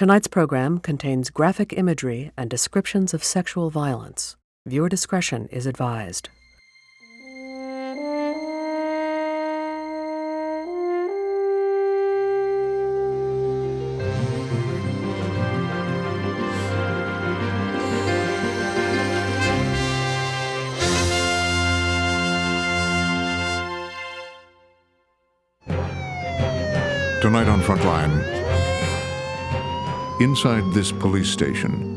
Tonight's program contains graphic imagery and descriptions of sexual violence. Viewer discretion is advised. Tonight on Frontline, inside this police station,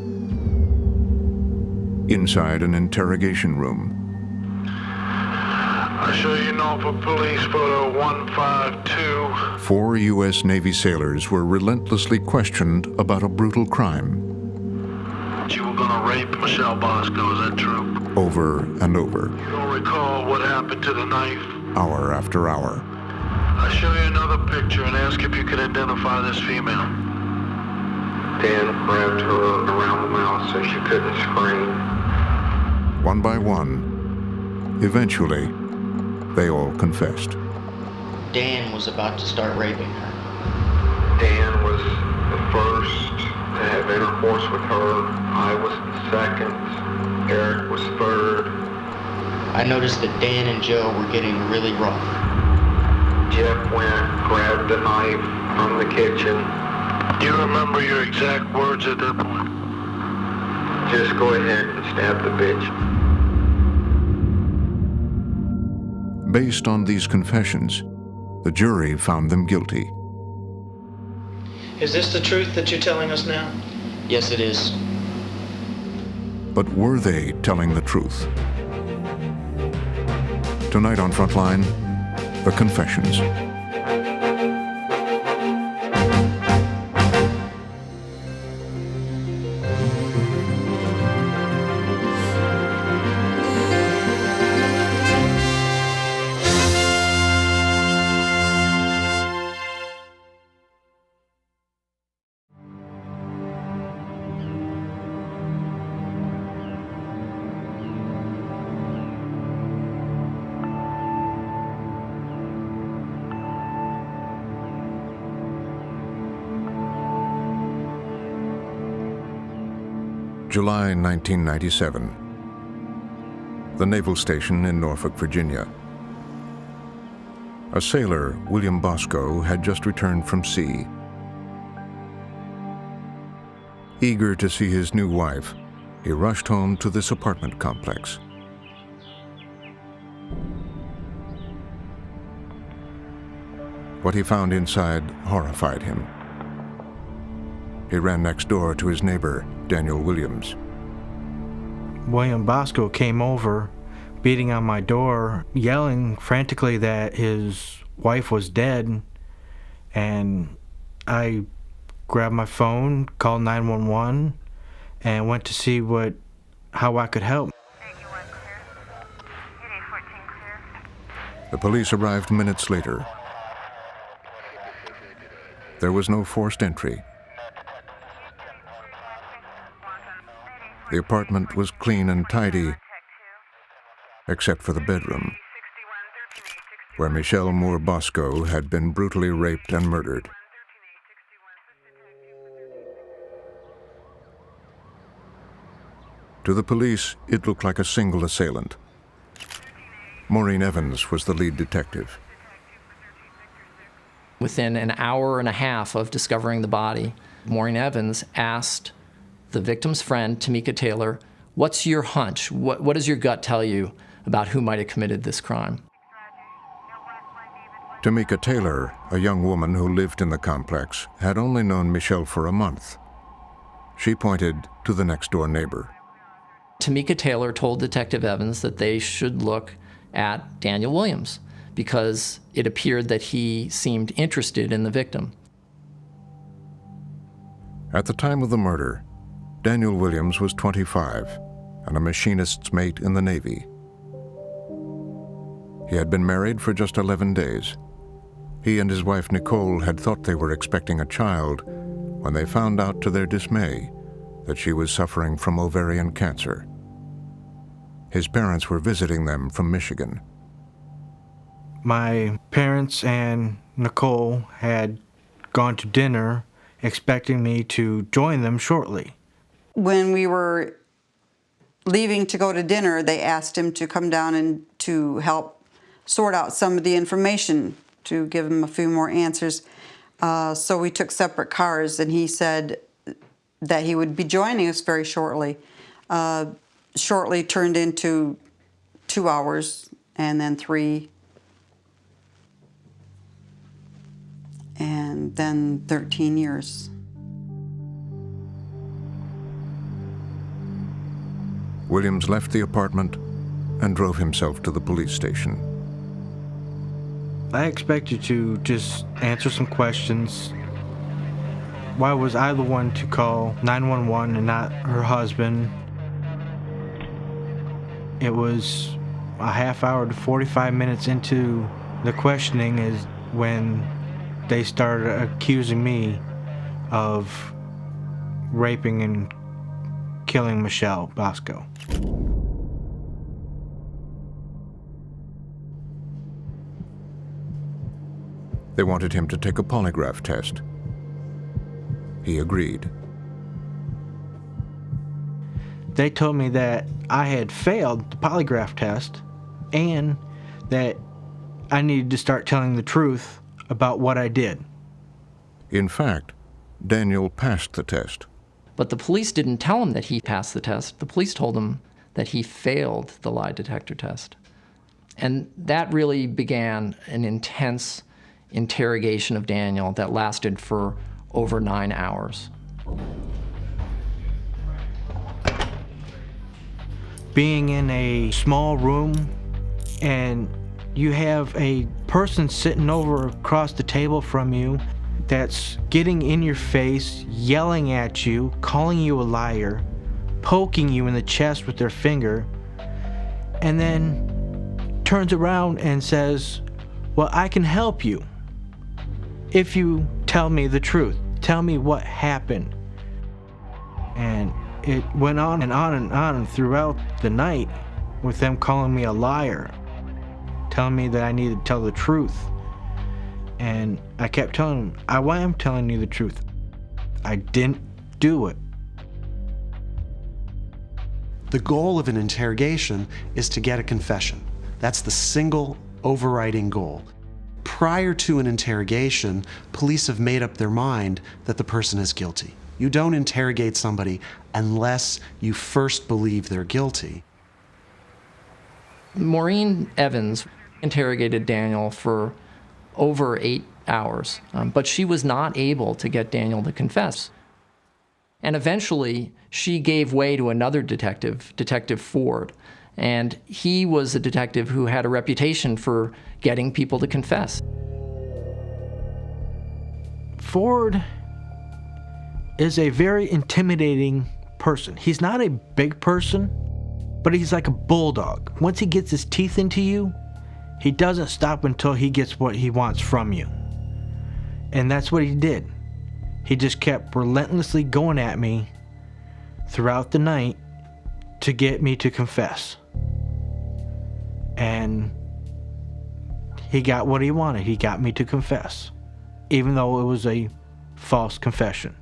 inside an interrogation room. I show you Norfolk Police Photo 152. 4 U.S. Navy sailors were relentlessly questioned about a brutal crime. You were gonna rape Michelle Bosco, is that true? Over and over, You don't recall what happened to the knife? hour after hour. I show you another picture and ask if you can identify this female. Dan grabbed her around the mouth so she couldn't scream. One by one, eventually, they all confessed. Dan was about to start raping her. Dan was the first to have intercourse with her. I was the second. Eric was third. I noticed that Dan and Joe were getting really rough. Jeff went, grabbed the knife from the kitchen. Do you remember your exact words at that point? Just go ahead and stab the bitch. Based on these confessions, the jury found them guilty. Is this the truth that you're telling us now? Yes, it is. But were they telling the truth? Tonight on Frontline, the confessions. July 1997. The naval station in Norfolk, Virginia. A sailor, William Bosco, had just returned from sea. Eager to see his new wife, he rushed home to this apartment complex. What he found inside horrified him. He ran next door to his neighbor, Daniel Williams. William Bosco came over, beating on my door, yelling frantically that his wife was dead, and I grabbed my phone, called 911, and went to see how I could help. The police arrived minutes later. There was no forced entry. The apartment was clean and tidy, except for the bedroom, where Michelle Moore Bosco had been brutally raped and murdered. To the police, it looked like a single assailant. Maureen Evans was the lead detective. Within an hour and a half of discovering the body, Maureen Evans asked the victim's friend, Tamika Taylor, what's your hunch? What does your gut tell you about who might have committed this crime? Tamika Taylor, a young woman who lived in the complex, had only known Michelle for a month. She pointed to the next-door neighbor. Tamika Taylor told Detective Evans that they should look at Daniel Williams because it appeared that he seemed interested in the victim. At the time of the murder, Daniel Williams was 25 and a machinist's mate in the Navy. He had been married for just 11 days. He and his wife Nicole had thought they were expecting a child when they found out to their dismay that she was suffering from ovarian cancer. His parents were visiting them from Michigan. My parents and Nicole had gone to dinner expecting me to join them shortly. When we were leaving to go to dinner, they asked him to come down and to help sort out some of the information, to give him a few more answers. So we took separate cars, and he said that he would be joining us very shortly. Shortly turned into 2 hours, and then 3, and then 13 years. Williams left the apartment and drove himself to the police station. I expected to just answer some questions. Why was I the one to call 911 and not her husband? It was a half hour to 45 minutes into the questioning is when they started accusing me of raping and killing Michelle Bosco. They wanted him to take a polygraph test. He agreed. They told me that I had failed the polygraph test and that I needed to start telling the truth about what I did. In fact, Daniel passed the test. But the police didn't tell him that he passed the test. The police told him that he failed the lie detector test. And that really began an intense interrogation of Daniel that lasted for over 9 hours. Being in a small room and you have a person sitting over across the table from you that's getting in your face, yelling at you, calling you a liar, poking you in the chest with their finger, and then turns around and says, well, I can help you if you tell me the truth. Tell me what happened. And it went on and on and on throughout the night with them calling me a liar, telling me that I needed to tell the truth. And I kept telling them, I am telling you the truth. I didn't do it. The goal of an interrogation is to get a confession. That's the single overriding goal. Prior to an interrogation, police have made up their mind that the person is guilty. You don't interrogate somebody unless you first believe they're guilty. Maureen Evans interrogated Daniel for over 8 hours, but she was not able to get Daniel to confess. And eventually, she gave way to another detective, Detective Ford, and he was a detective who had a reputation for getting people to confess. Ford is a very intimidating person. He's not a big person, but he's like a bulldog. Once he gets his teeth into you, he doesn't stop until he gets what he wants from you. And that's what he did. He just kept relentlessly going at me throughout the night to get me to confess. And he got what he wanted. He got me to confess, even though it was a false confession.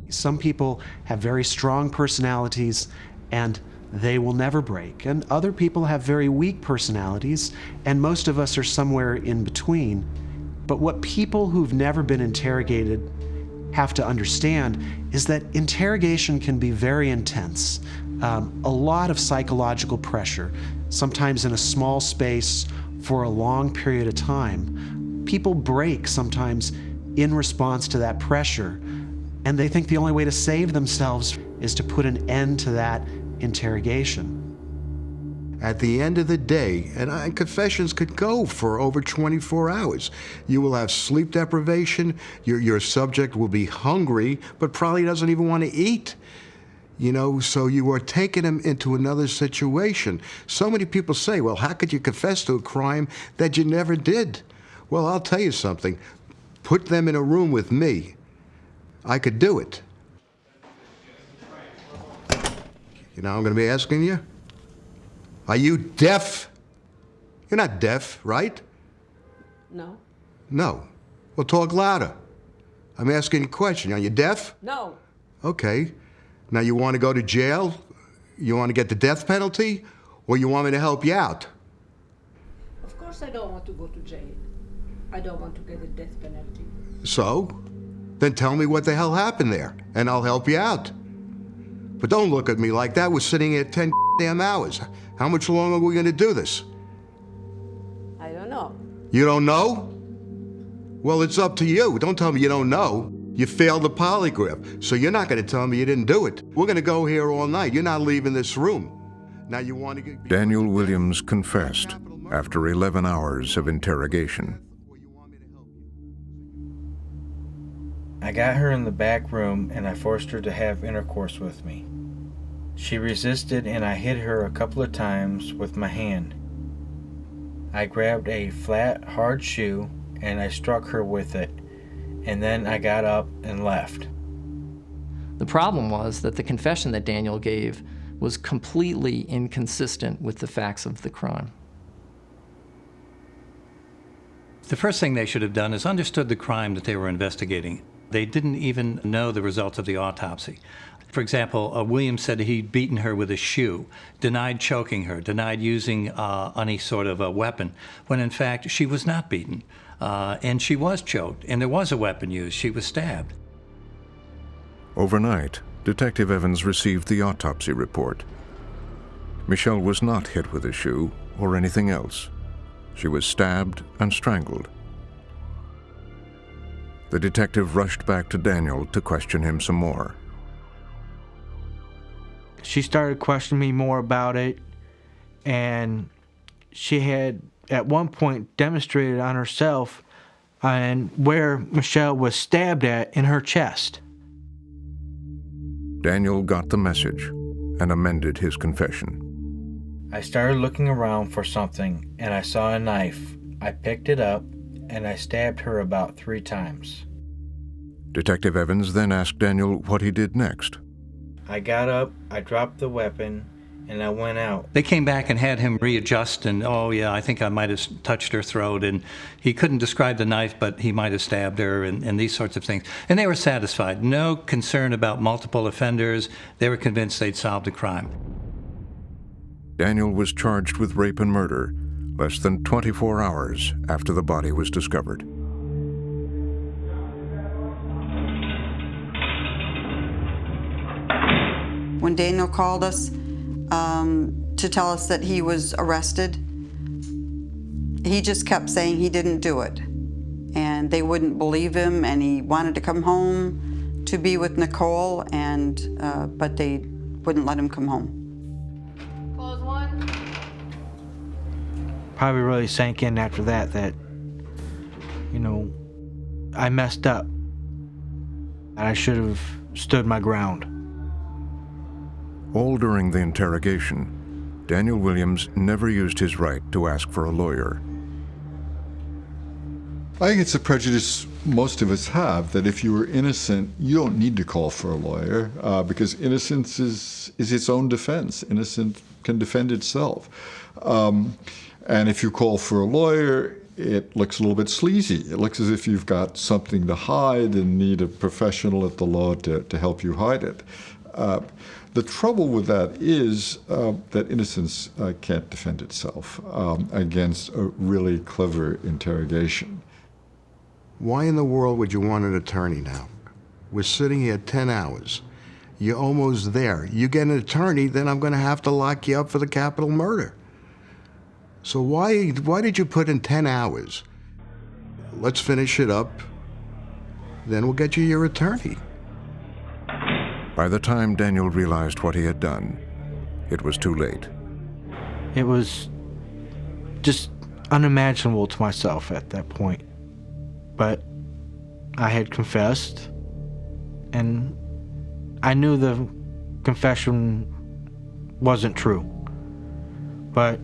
Some people have very strong personalities and they will never break. And other people have very weak personalities, and most of us are somewhere in between. But what people who've never been interrogated have to understand is that interrogation can be very intense. A lot of psychological pressure, sometimes in a small space for a long period of time. People break sometimes in response to that pressure, and they think the only way to save themselves is to put an end to that interrogation. At the end of the day, and confessions could go for over 24 hours. You will have sleep deprivation, your subject will be hungry, but probably doesn't even want to eat. You know, so you are taking them into another situation. So many people say, well, how could you confess to a crime that you never did? Well, I'll tell you something. Put them in a room with me. I could do it. You know, I'm going to be asking you, are you deaf? You're not deaf, right? No. No. Well, talk louder. I'm asking a question. Are you deaf? No. Okay. Now you want to go to jail? You want to get the death penalty? Or you want me to help you out? Of course I don't want to go to jail. I don't want to get a death penalty. So? Then tell me what the hell happened there, and I'll help you out. But don't look at me like that. We're sitting here 10 damn hours. How much longer are we going to do this? I don't know. You don't know? Well, it's up to you. Don't tell me you don't know. You failed the polygraph, so you're not going to tell me you didn't do it. We're going to go here all night. You're not leaving this room. Now you want to get... Daniel Williams confessed after 11 hours of interrogation. I got her in the back room and I forced her to have intercourse with me. She resisted and I hit her a couple of times with my hand. I grabbed a flat, hard shoe and I struck her with it, and then I got up and left. The problem was that the confession that Daniel gave was completely inconsistent with the facts of the crime. The first thing they should have done is understood the crime that they were investigating. They didn't even know the results of the autopsy. For example, Williams said he'd beaten her with a shoe, denied choking her, denied using any sort of a weapon, when in fact she was not beaten. And she was choked, and there was a weapon used. She was stabbed. Overnight, Detective Evans received the autopsy report. Michelle was not hit with a shoe or anything else. She was stabbed and strangled. The detective rushed back to Daniel to question him some more. She started questioning me more about it, and she had at one point demonstrated on herself and where Michelle was stabbed at in her chest. Daniel got the message and amended his confession. I started looking around for something and I saw a knife. I picked it up and I stabbed her about 3 times. Detective Evans then asked Daniel what he did next. I got up, I dropped the weapon, and I went out. They came back and had him readjust, and oh yeah, I think I might have touched her throat, and he couldn't describe the knife, but he might have stabbed her, and these sorts of things. And they were satisfied. No concern about multiple offenders. They were convinced they'd solved the crime. Daniel was charged with rape and murder less than 24 hours after the body was discovered. When Daniel called us to tell us that he was arrested, he just kept saying he didn't do it. And they wouldn't believe him, and he wanted to come home to be with Nicole, and but they wouldn't let him come home. Close one. Probably really sank in after that, you know, I messed up. I should have stood my ground. All during the interrogation, Daniel Williams never used his right to ask for a lawyer. I think it's a prejudice most of us have, that if you were innocent, you don't need to call for a lawyer, because innocence is its own defense. Innocence can defend itself. And if you call for a lawyer, it looks a little bit sleazy. It looks as if you've got something to hide and need a professional at the law to help you hide it. The trouble with that is that innocence can't defend itself against a really clever interrogation. Why in the world would you want an attorney now? We're sitting here 10 hours. You're almost there. You get an attorney, then I'm going to have to lock you up for the capital murder. So why did you put in 10 hours? Let's finish it up, then we'll get you your attorney. By the time Daniel realized what he had done, it was too late. It was just unimaginable to myself at that point. But I had confessed, and I knew the confession wasn't true. But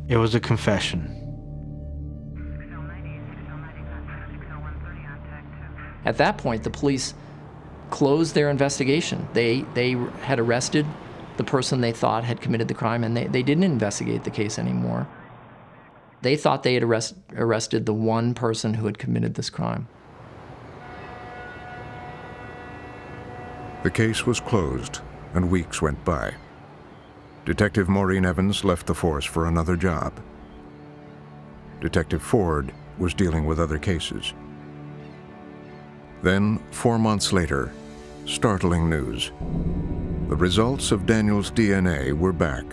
it was a confession. At that point, the police closed their investigation. They had arrested the person they thought had committed the crime, and they didn't investigate the case anymore. They thought they had arrested the one person who had committed this crime. The case was closed, and weeks went by. Detective Maureen Evans left the force for another job. Detective Ford was dealing with other cases. Then, 4 months later, startling news. The results of Daniel's DNA were back,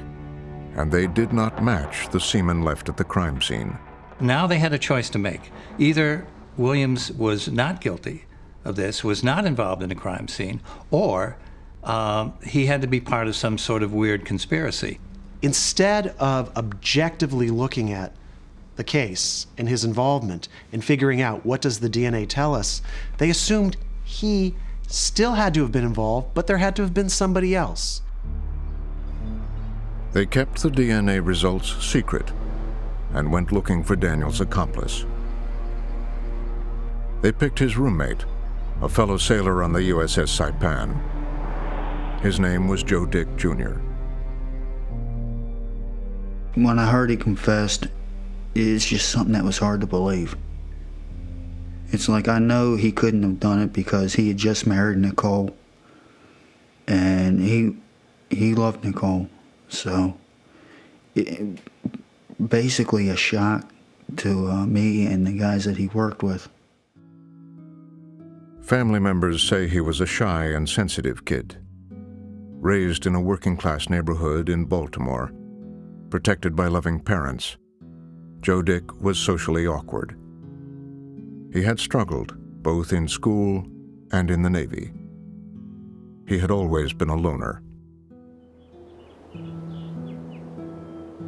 and they did not match the semen left at the crime scene. Now they had a choice to make. Either Williams was not guilty of this, was not involved in a crime scene, or he had to be part of some sort of weird conspiracy. Instead of objectively looking at the case and his involvement and figuring out what does the DNA tell us, they assumed he still had to have been involved, but there had to have been somebody else. They kept the DNA results secret and went looking for Daniel's accomplice. They picked his roommate, a fellow sailor on the USS Saipan. His name was Joe Dick, Jr. When I heard he confessed, it's just something that was hard to believe. It's like I know he couldn't have done it because he had just married Nicole, and he loved Nicole. So basically a shock to me and the guys that he worked with. Family members say he was a shy and sensitive kid, raised in a working-class neighborhood in Baltimore, protected by loving parents. Joe Dick was socially awkward. He had struggled both in school and in the Navy. He had always been a loner.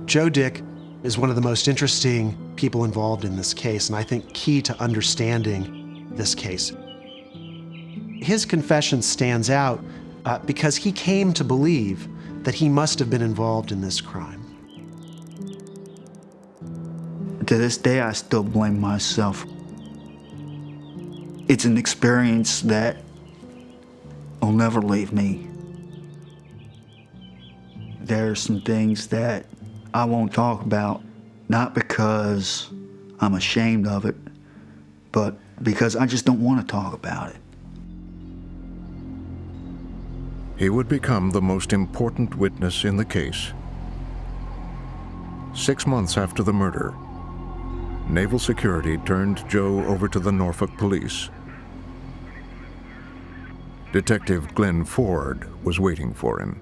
Joe Dick is one of the most interesting people involved in this case, and I think key to understanding this case. His confession stands out because he came to believe that he must have been involved in this crime. To this day, I still blame myself. It's an experience that will never leave me. There are some things that I won't talk about, not because I'm ashamed of it, but because I just don't want to talk about it. He would become the most important witness in the case. 6 months after the murder, Naval Security turned Joe over to the Norfolk Police. Detective Glenn Ford was waiting for him.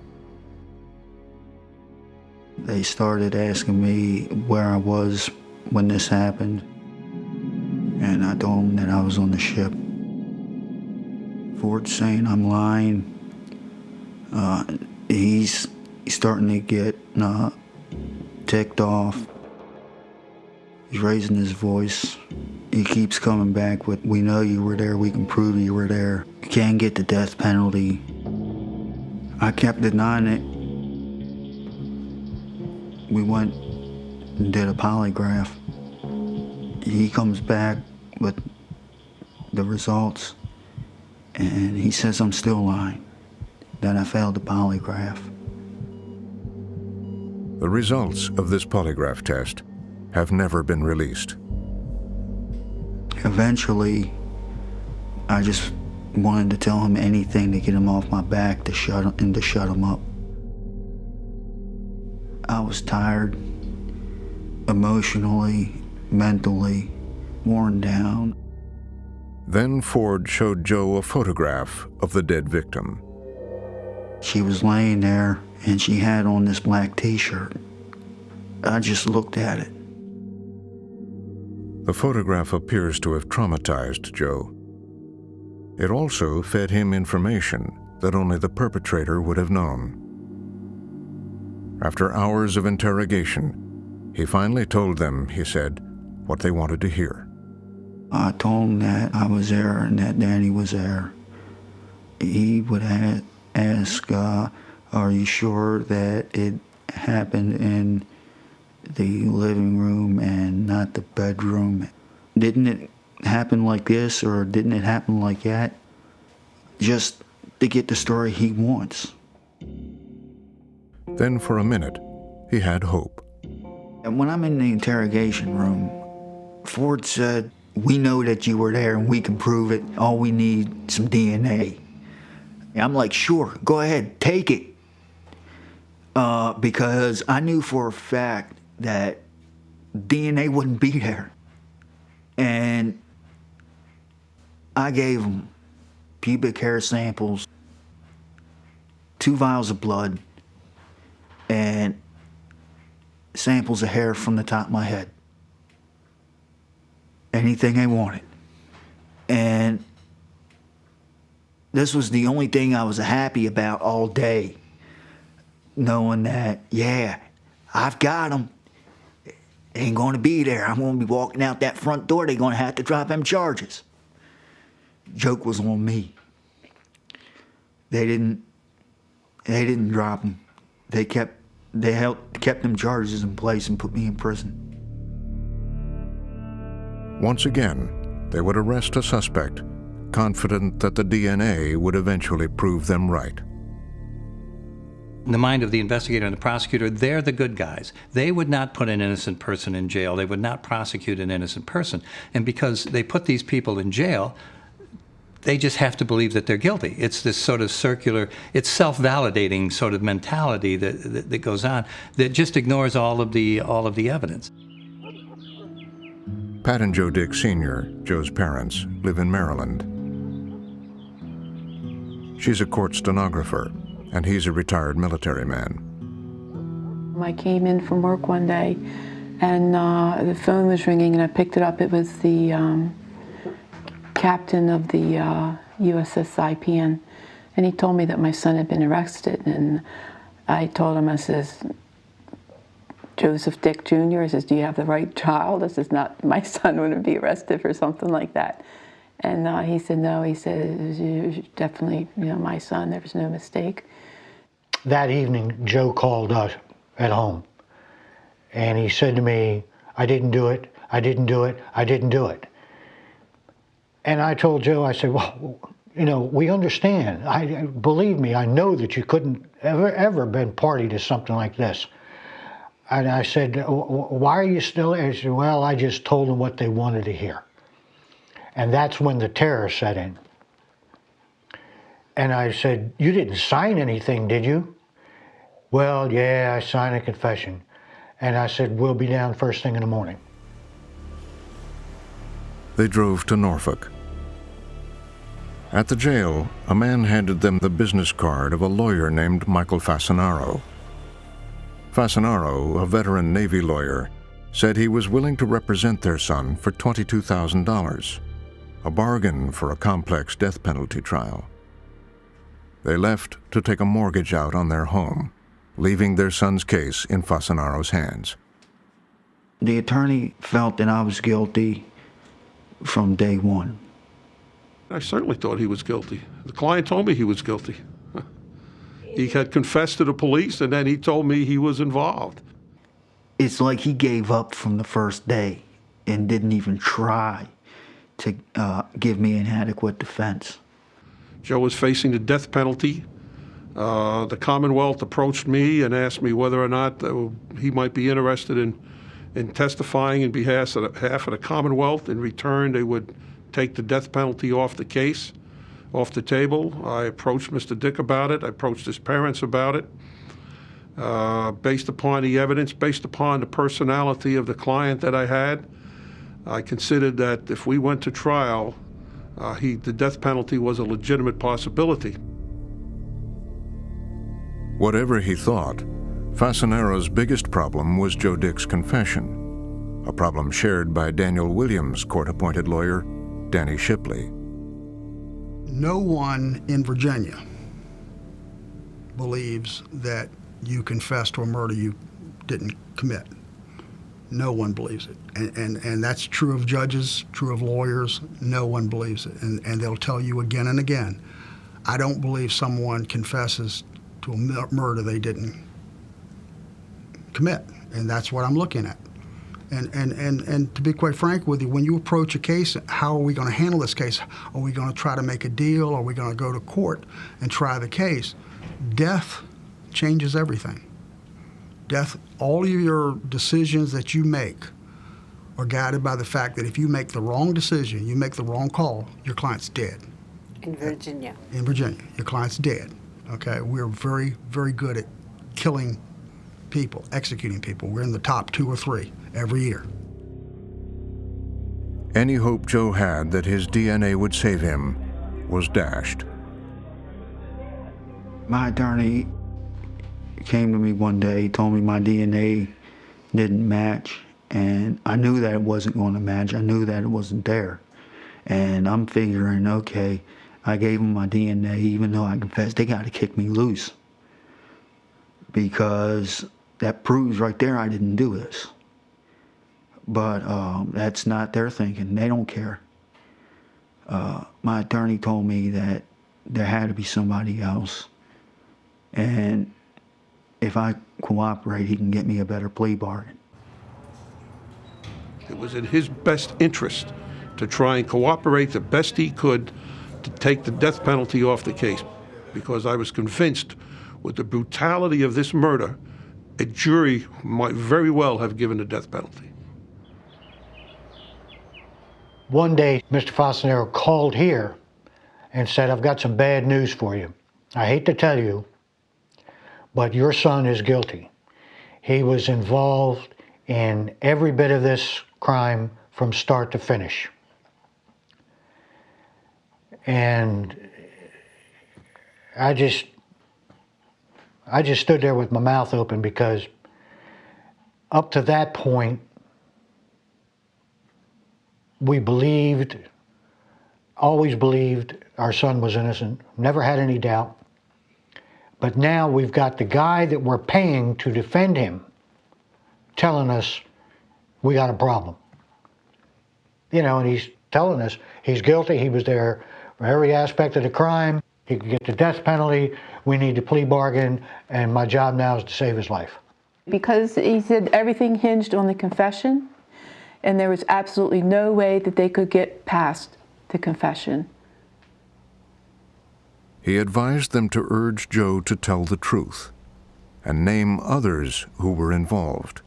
They started asking me where I was when this happened, and I told them that I was on the ship. Ford's saying I'm lying. He's starting to get ticked off. He's raising his voice. He keeps coming back with, "We know you were there, we can prove you were there. You can't get the death penalty." I kept denying it. We went and did a polygraph. He comes back with the results, and he says I'm still lying, that I failed the polygraph. The results of this polygraph test have never been released. Eventually, I just wanted to tell him anything to get him off my back, to shut him up. I was tired, emotionally, mentally, worn down. Then Ford showed Joe a photograph of the dead victim. She was laying there, and she had on this black t-shirt. I just looked at it. The photograph appears to have traumatized Joe. It also fed him information that only the perpetrator would have known. After hours of interrogation, he finally told them, he said, what they wanted to hear. I told him that I was there and that Danny was there. He would ask, are you sure that it happened in the living room and not the bedroom? Didn't it happen like this, or didn't it happen like that? Just to get the story he wants. Then for a minute, he had hope. And when I'm in the interrogation room, Ford said, "We know that you were there and we can prove it. All we need is some DNA." I'm like, "Sure, go ahead, take it." Because I knew for a fact that DNA wouldn't be there. And I gave them pubic hair samples, 2 vials of blood, and samples of hair from the top of my head. Anything they wanted. And this was the only thing I was happy about all day. Knowing that, yeah, I've got them. They ain't gonna be there. I'm gonna be walking out that front door. They're gonna have to drop them charges. Joke was on me. They didn't drop them. They kept them charges in place and put me in prison. Once again, they would arrest a suspect, confident that the DNA would eventually prove them right. In the mind of the investigator and the prosecutor, they're the good guys. They would not put an innocent person in jail. They would not prosecute an innocent person. And because they put these people in jail, they just have to believe that they're guilty. It's this sort of circular, it's self-validating sort of mentality that goes on that just ignores all of the evidence. Pat and Joe Dick Sr., Joe's parents, live in Maryland. She's a court stenographer, and he's a retired military man. I came in from work one day, and the phone was ringing, and I picked it up. It was the captain of the USS Saipan, and he told me that my son had been arrested. And I told him, I says, "Joseph Dick Jr., I says, do you have the right child?" I says, "Not, my son wouldn't be arrested for something like that." And he said, "No," he said, "it was definitely, my son, there was no mistake." That evening, Joe called us at home, and he said to me, "I didn't do it, I didn't do it, I didn't do it." And I told Joe, I said, "Well, we understand. Believe me, I know that you couldn't ever been party to something like this." And I said, "Why are you still there?" He said, "Well, I just told them what they wanted to hear." And that's when the terror set in. And I said, "You didn't sign anything, did you?" "Well, yeah, I signed a confession." And I said, "We'll be down first thing in the morning." They drove to Norfolk. At the jail, a man handed them the business card of a lawyer named Michael Fasanaro. Fasanaro, a veteran Navy lawyer, said he was willing to represent their son for $22,000, a bargain for a complex death penalty trial. They left to take a mortgage out on their home, leaving their son's case in Fasanaro's hands. The attorney felt that I was guilty from day one. I certainly thought he was guilty. The client told me he was guilty. He had confessed to the police, and then he told me he was involved. It's like he gave up from the first day and didn't even try to give me an adequate defense. Joe was facing the death penalty. The Commonwealth approached me and asked me whether or not he might be interested in testifying in behalf of the Commonwealth. In return, they would take the death penalty off the case, off the table. I approached Mr. Dick about it. I approached his parents about it. Based upon the evidence, based upon the personality of the client that I had, I considered that if we went to trial, the death penalty was a legitimate possibility. Whatever he thought, Fasanaro's biggest problem was Joe Dick's confession, a problem shared by Daniel Williams' court-appointed lawyer, Danny Shipley. No one in Virginia believes that you confessed to a murder you didn't commit. No one believes it. And that's true of judges, true of lawyers. No one believes it. And they'll tell you again and again, I don't believe someone confesses to a murder they didn't commit. And that's what I'm looking at. And to be quite frank with you, when you approach a case, how are we going to handle this case? Are we going to try to make a deal? Are we going to go to court and try the case? Death changes everything. All of your decisions that you make are guided by the fact that if you make the wrong decision, you make the wrong call, your client's dead. In Virginia. In Virginia, your client's dead. Okay, we're very, very good at killing people, executing people. We're in the top 2 or 3 every year. Any hope Joe had that his DNA would save him was dashed. My attorney came to me one day, he told me my DNA didn't match, and I knew that it wasn't going to match. I knew that it wasn't there. And I'm figuring, okay, I gave them my DNA, even though I confessed, they got to kick me loose. Because that proves right there I didn't do this. But that's not their thinking. They don't care. My attorney told me that there had to be somebody else. And if I cooperate, he can get me a better plea bargain. It was in his best interest to try and cooperate the best he could to take the death penalty off the case, because I was convinced with the brutality of this murder, a jury might very well have given the death penalty. One day, Mr. Fasanero called here and said, I've got some bad news for you. I hate to tell you, but your son is guilty. He was involved in every bit of this crime from start to finish. And I just stood there with my mouth open, because up to that point, we always believed our son was innocent, never had any doubt. But now we've got the guy that we're paying to defend him telling us we got a problem. You know, and he's telling us he's guilty, he was there for every aspect of the crime, he could get the death penalty, we need the plea bargain, and my job now is to save his life. Because he said everything hinged on the confession, and there was absolutely no way that they could get past the confession. He advised them to urge Joe to tell the truth and name others who were involved.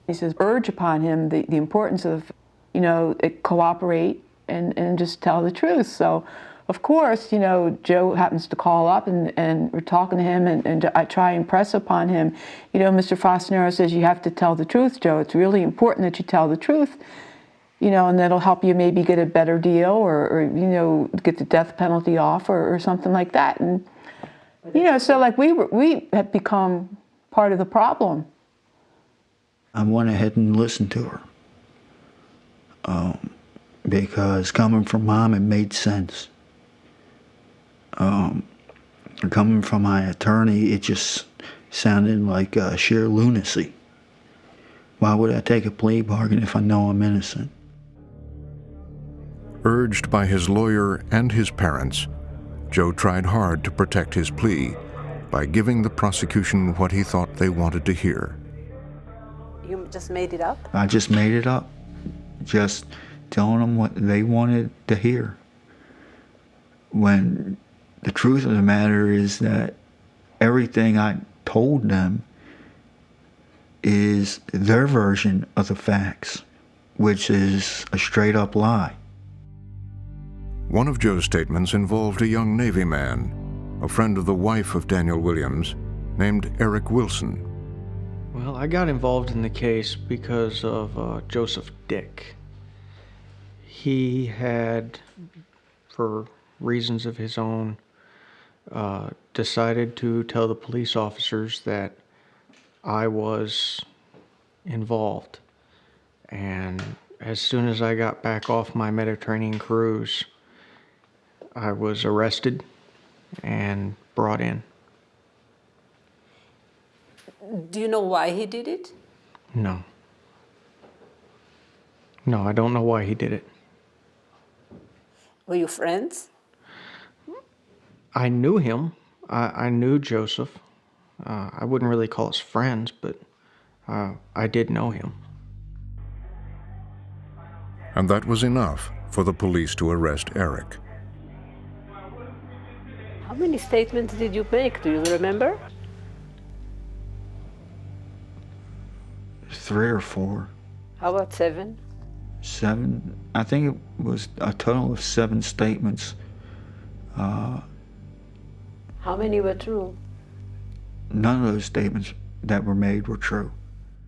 He says, urge upon him the importance of, cooperate and just tell the truth. So, of course, Joe happens to call up and we're talking to him, and I try and press upon him. Mr. Fasanero says, you have to tell the truth, Joe. It's really important that you tell the truth, and that'll help you maybe get a better deal or get the death penalty off or something like that. And, so like we had become part of the problem. I went ahead and listened to her. Because coming from Mom, it made sense. Coming from my attorney, it just sounded like sheer lunacy. Why would I take a plea bargain if I know I'm innocent? Urged by his lawyer and his parents, Joe tried hard to protect his plea by giving the prosecution what he thought they wanted to hear. You just made it up? I just made it up. Just telling them what they wanted to hear. When the truth of the matter is that everything I told them is their version of the facts, which is a straight up lie. One of Joe's statements involved a young Navy man, a friend of the wife of Daniel Williams, named Eric Wilson. Well, I got involved in the case because of Joseph Dick. He had, for reasons of his own, decided to tell the police officers that I was involved. And as soon as I got back off my Mediterranean cruise, I was arrested and brought in. Do you know why he did it? No. No, I don't know why he did it. Were you friends? I knew him. I knew Joseph. I wouldn't really call us friends, but I did know him. And that was enough for the police to arrest Eric. How many statements did you make? Do you remember? 3 or 4. How about 7? 7. I think it was a total of 7 statements. How many were true? None of those statements that were made were true.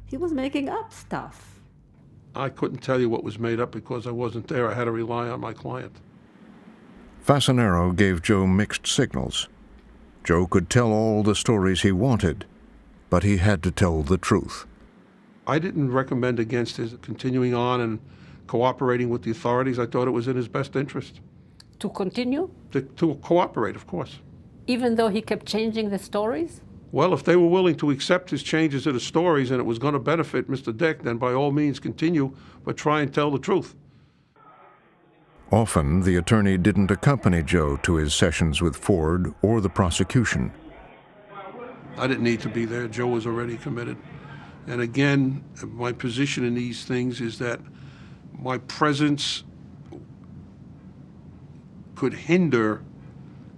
He was making up stuff. I couldn't tell you what was made up because I wasn't there. I had to rely on my client. Fasanero gave Joe mixed signals. Joe could tell all the stories he wanted, but he had to tell the truth. I didn't recommend against his continuing on and cooperating with the authorities. I thought it was in his best interest. To continue? To cooperate, of course. Even though he kept changing the stories? Well, if they were willing to accept his changes to the stories and it was going to benefit Mr. Dick, then by all means continue, but try and tell the truth. Often, the attorney didn't accompany Joe to his sessions with Ford or the prosecution. I didn't need to be there. Joe was already committed. And again, my position in these things is that my presence could hinder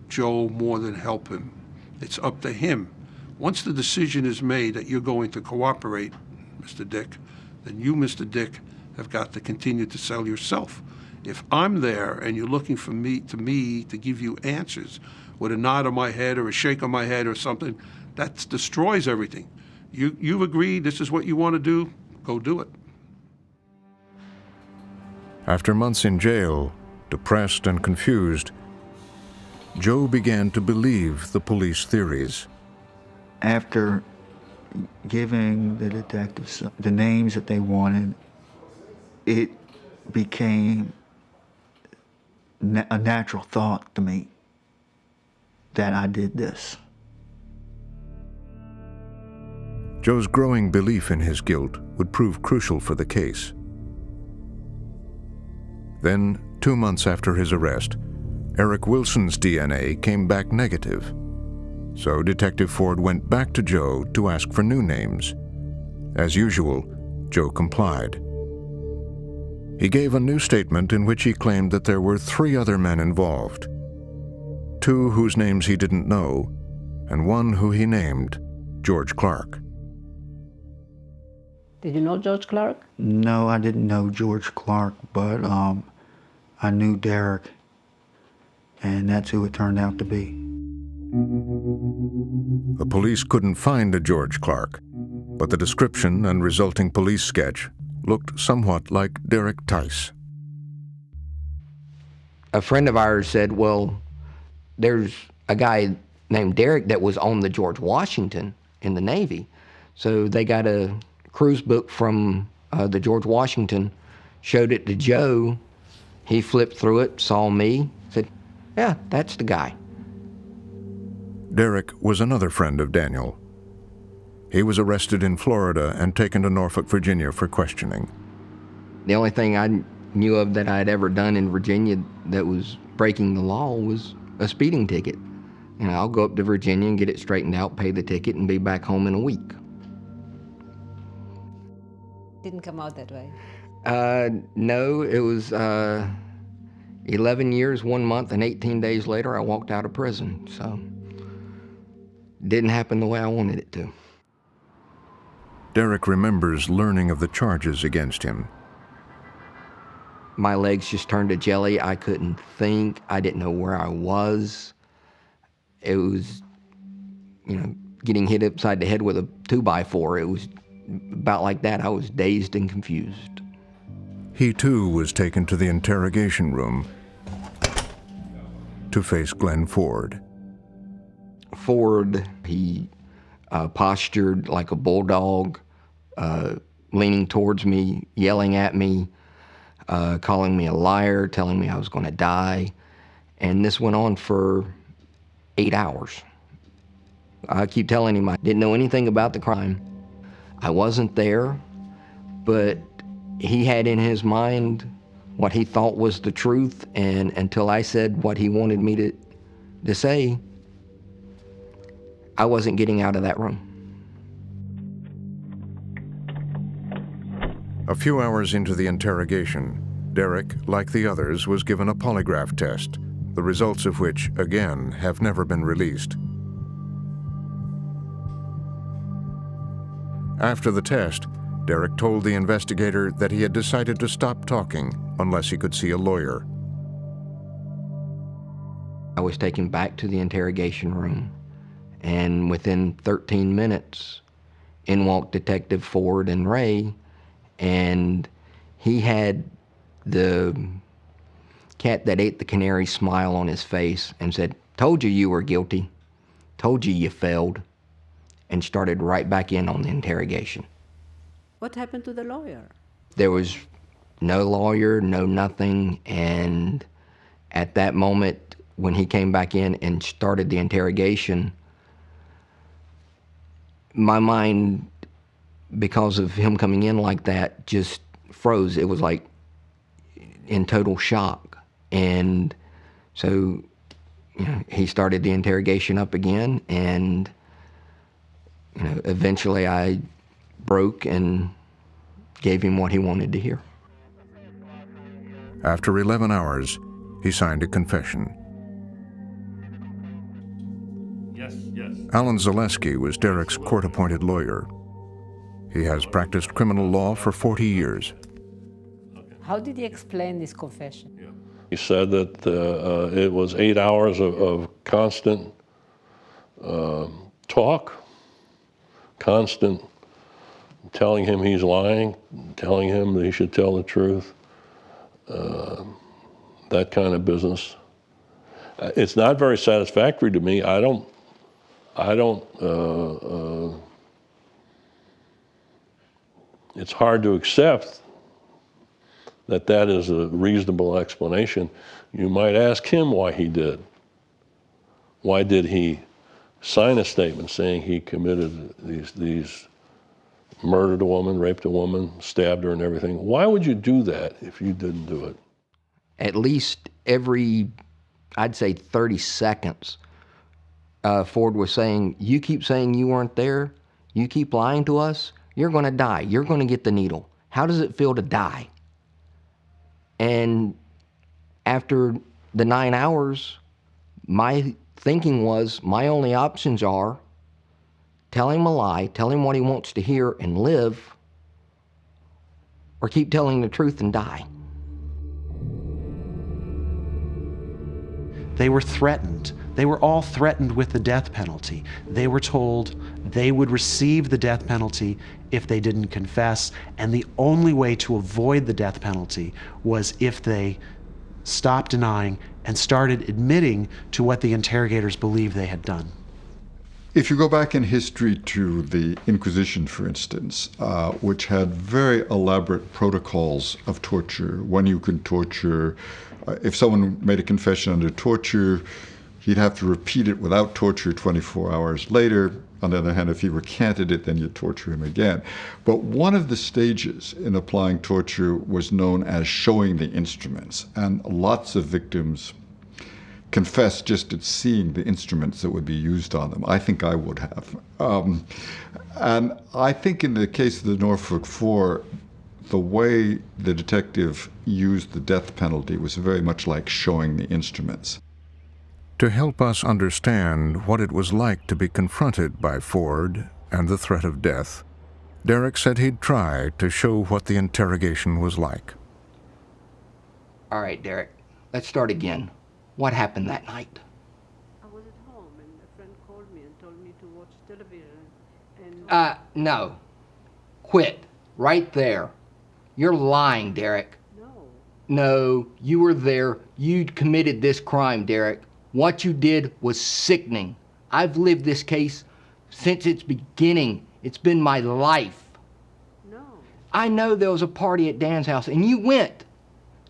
Joe more than help him. It's up to him. Once the decision is made that you're going to cooperate, Mr. Dick, then you, Mr. Dick, have got to continue to sell yourself. If I'm there and you're looking for me to give you answers with a nod on my head or a shake on my head or something, that destroys everything. You've agreed this is what you want to do, go do it. After months in jail, depressed and confused, Joe began to believe the police theories. After giving the detectives the names that they wanted, it became a natural thought to me that I did this. Joe's growing belief in his guilt would prove crucial for the case. Then, 2 months after his arrest, Eric Wilson's DNA came back negative. So Detective Ford went back to Joe to ask for new names. As usual, Joe complied. He gave a new statement in which he claimed that there were 3 other men involved. 2 whose names he didn't know, and 1 who he named George Clark. Did you know George Clark? No, I didn't know George Clark, but I knew Derek, and that's who it turned out to be. The police couldn't find a George Clark, but the description and resulting police sketch looked somewhat like Derek Tice. A friend of ours said, well, there's a guy named Derek that was on the George Washington in the Navy. So they got a cruise book from the George Washington, showed it to Joe. He flipped through it, saw me, said, yeah, that's the guy. Derek was another friend of Daniel. He was arrested in Florida and taken to Norfolk, Virginia for questioning. The only thing I knew of that I'd ever done in Virginia that was breaking the law was a speeding ticket. You know, I'll go up to Virginia and get it straightened out, pay the ticket, and be back home in a week. Didn't come out that way. No, it was 11 years, 1 month, and 18 days later, I walked out of prison. So, didn't happen the way I wanted it to. Derek remembers learning of the charges against him. My legs just turned to jelly. I couldn't think. I didn't know where I was. It was, you know, getting hit upside the head with a 2x4. It was about like that. I was dazed and confused. He too was taken to the interrogation room to face Glenn Ford. Ford, he postured like a bulldog, leaning towards me, yelling at me, calling me a liar, telling me I was going to die. And this went on for 8 hours. I keep telling him I didn't know anything about the crime. I wasn't there, but he had in his mind what he thought was the truth, and until I said what he wanted me to say, I wasn't getting out of that room. A few hours into the interrogation, Derek, like the others, was given a polygraph test, the results of which, again, have never been released. After the test, Derek told the investigator that he had decided to stop talking unless he could see a lawyer. I was taken back to the interrogation room, and within 13 minutes, in walked Detective Ford and Ray, and he had the cat that ate the canary smile on his face and said, "Told you you were guilty. Told you you failed," and started right back in on the interrogation. What happened to the lawyer? There was no lawyer, no nothing, and at that moment, when he came back in and started the interrogation, my mind, because of him coming in like that, just froze. It was like in total shock. And so, he started the interrogation up again, and eventually I broke and gave him what he wanted to hear. After 11 hours, he signed a confession. Yes. Alan Zaleski was Derek's court-appointed lawyer. He has practiced criminal law for 40 years. How did he explain this confession? He said that it was 8 hours of constant talk, constant telling him he's lying, telling him that he should tell the truth, that kind of business. It's not very satisfactory to me. I don't. It's hard to accept that is a reasonable explanation. You might ask him why he did. Why did he sign a statement saying he committed these murdered a woman, raped a woman, stabbed her and everything? Why would you do that if you didn't do it? At least every, I'd say 30 seconds, Ford was saying, "You keep saying you weren't there, you keep lying to us, you're gonna die, you're gonna get the needle. How does it feel to die?" And after the 9 hours, my thinking was, my only options are tell him a lie, tell him what he wants to hear and live, or keep telling the truth and die. They were threatened. They were all threatened with the death penalty. They were told they would receive the death penalty if they didn't confess, and the only way to avoid the death penalty was if they stopped denying and started admitting to what the interrogators believed they had done. If you go back in history to the Inquisition, for instance, which had very elaborate protocols of torture, when you could torture, if someone made a confession under torture, he'd have to repeat it without torture 24 hours later. On the other hand, if he recanted it, then you torture him again. But one of the stages in applying torture was known as showing the instruments, and lots of victims confessed just at seeing the instruments that would be used on them. I think I would have. And I think in the case of the Norfolk Four, the way the detective used the death penalty was very much like showing the instruments. To help us understand what it was like to be confronted by Ford and the threat of death, Derek said he'd try to show what the interrogation was like. All right, Derek, let's start again. What happened that night? I was at home and a friend called me and told me to watch television and... No. Quit. Right there. You're lying, Derek. No, you were there. You committed this crime, Derek. What you did was sickening. I've lived this case since its beginning. It's been my life. No. I know there was a party at Dan's house, and you went.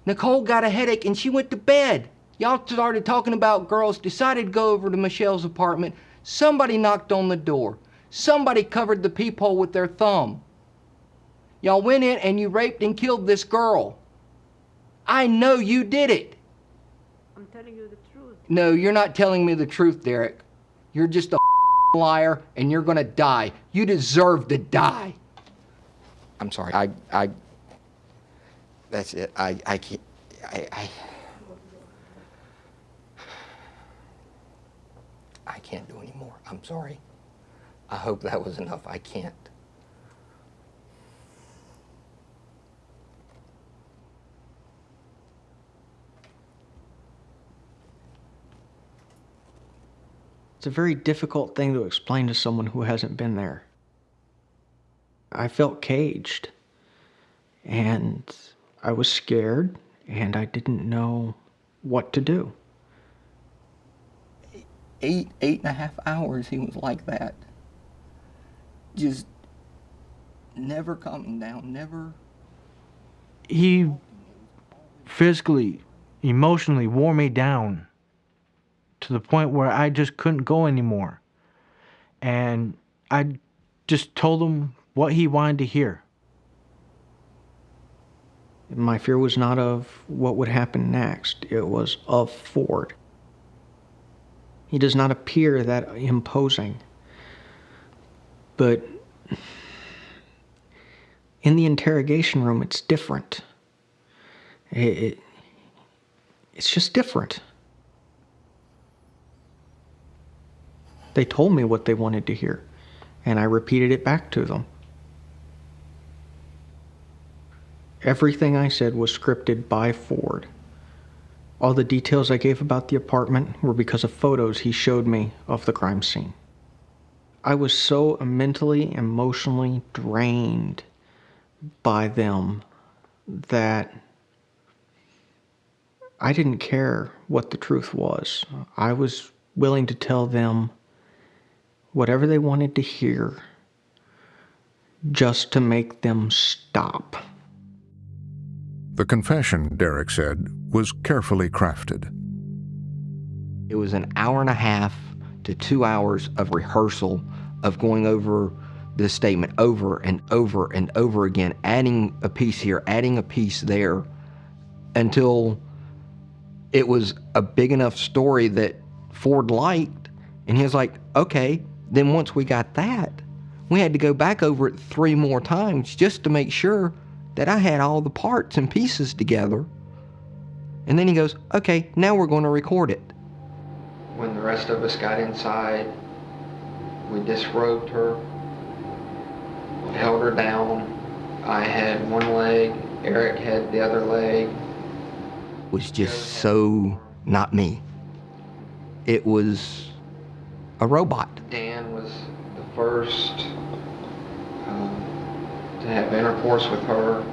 Nicole got a headache, and she went to bed. Y'all started talking about girls, decided to go over to Michelle's apartment. Somebody knocked on the door. Somebody covered the peephole with their thumb. Y'all went in and you raped and killed this girl. I know you did it. I'm telling you the truth. No, you're not telling me the truth, Derek. You're just a liar, and you're gonna die. You deserve to die. I'm sorry. That's it. I can't. I can't do any more. I'm sorry. I hope that was enough. I can't. It's a very difficult thing to explain to someone who hasn't been there. I felt caged, and I was scared, and I didn't know what to do. 8.5 hours he was like that. Just never calming down, never. He physically, emotionally wore me down to the point where I just couldn't go anymore. And I just told him what he wanted to hear. My fear was not of what would happen next. It was of Ford. He does not appear that imposing. But in the interrogation room, it's different. It's just different. They told me what they wanted to hear, and I repeated it back to them. Everything I said was scripted by Ford. All the details I gave about the apartment were because of photos he showed me of the crime scene. I was so mentally, emotionally drained by them that I didn't care what the truth was. I was willing to tell them whatever they wanted to hear just to make them stop. The confession, Derek said, was carefully crafted. It was an hour and a half to 2 hours of rehearsal of going over the statement over and over and over again, adding a piece here, adding a piece there, until it was a big enough story that Ford liked. And he was like, okay, then once we got that, we had to go back over it 3 more times just to make sure that I had all the parts and pieces together. And then he goes, okay, now we're going to record it. When the rest of us got inside, we disrobed her, held her down. I had one leg, Eric had the other leg. It was just so not me. It was a robot. Dan was the first to have intercourse with her.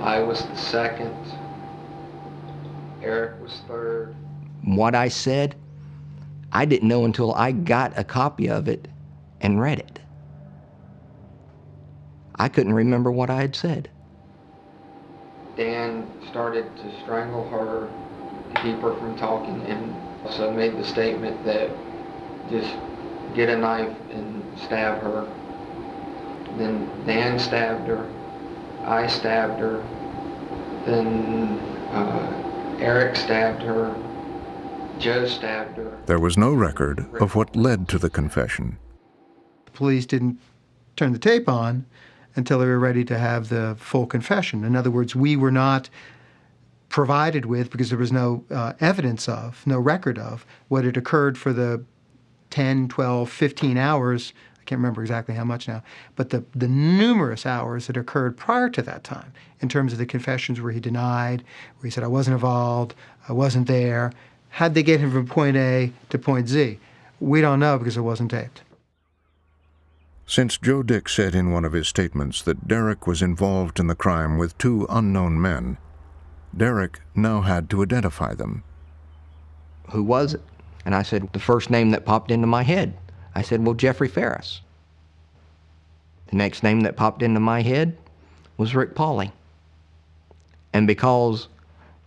I was the second. Eric was third. What I said, I didn't know until I got a copy of it and read it. I couldn't remember what I had said. Dan started to strangle her to keep her from talking, and also made the statement that just get a knife and stab her. Then Dan stabbed her, I stabbed her, then Eric stabbed her, Joe stabbed her. There was no record of what led to the confession. The police didn't turn the tape on until they were ready to have the full confession. In other words, we were not provided with, because there was no evidence of, no record of, what had occurred for the 10, 12, 15 hours, I can't remember exactly how much now, but the numerous hours that occurred prior to that time, in terms of the confessions where he denied, where he said, I wasn't involved, I wasn't there. How'd they get him from point A to point Z? We don't know because it wasn't taped. Since Joe Dick said in one of his statements that Derek was involved in the crime with 2 unknown men, Derek now had to identify them. Who was it? And I said, the first name that popped into my head. I said, well, Jeffrey Ferris. The next name that popped into my head was Rick Pauley. And because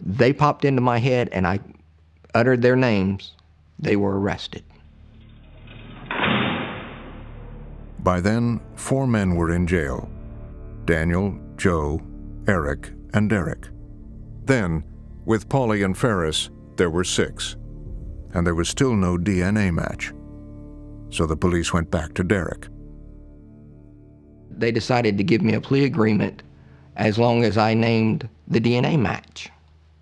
they popped into my head and I uttered their names, they were arrested. By then, 4 men were in jail: Daniel, Joe, Eric, and Derek. Then, with Pauley and Ferris, there were 6, and there was still no DNA match. So the police went back to Derek. They decided to give me a plea agreement as long as I named the DNA match.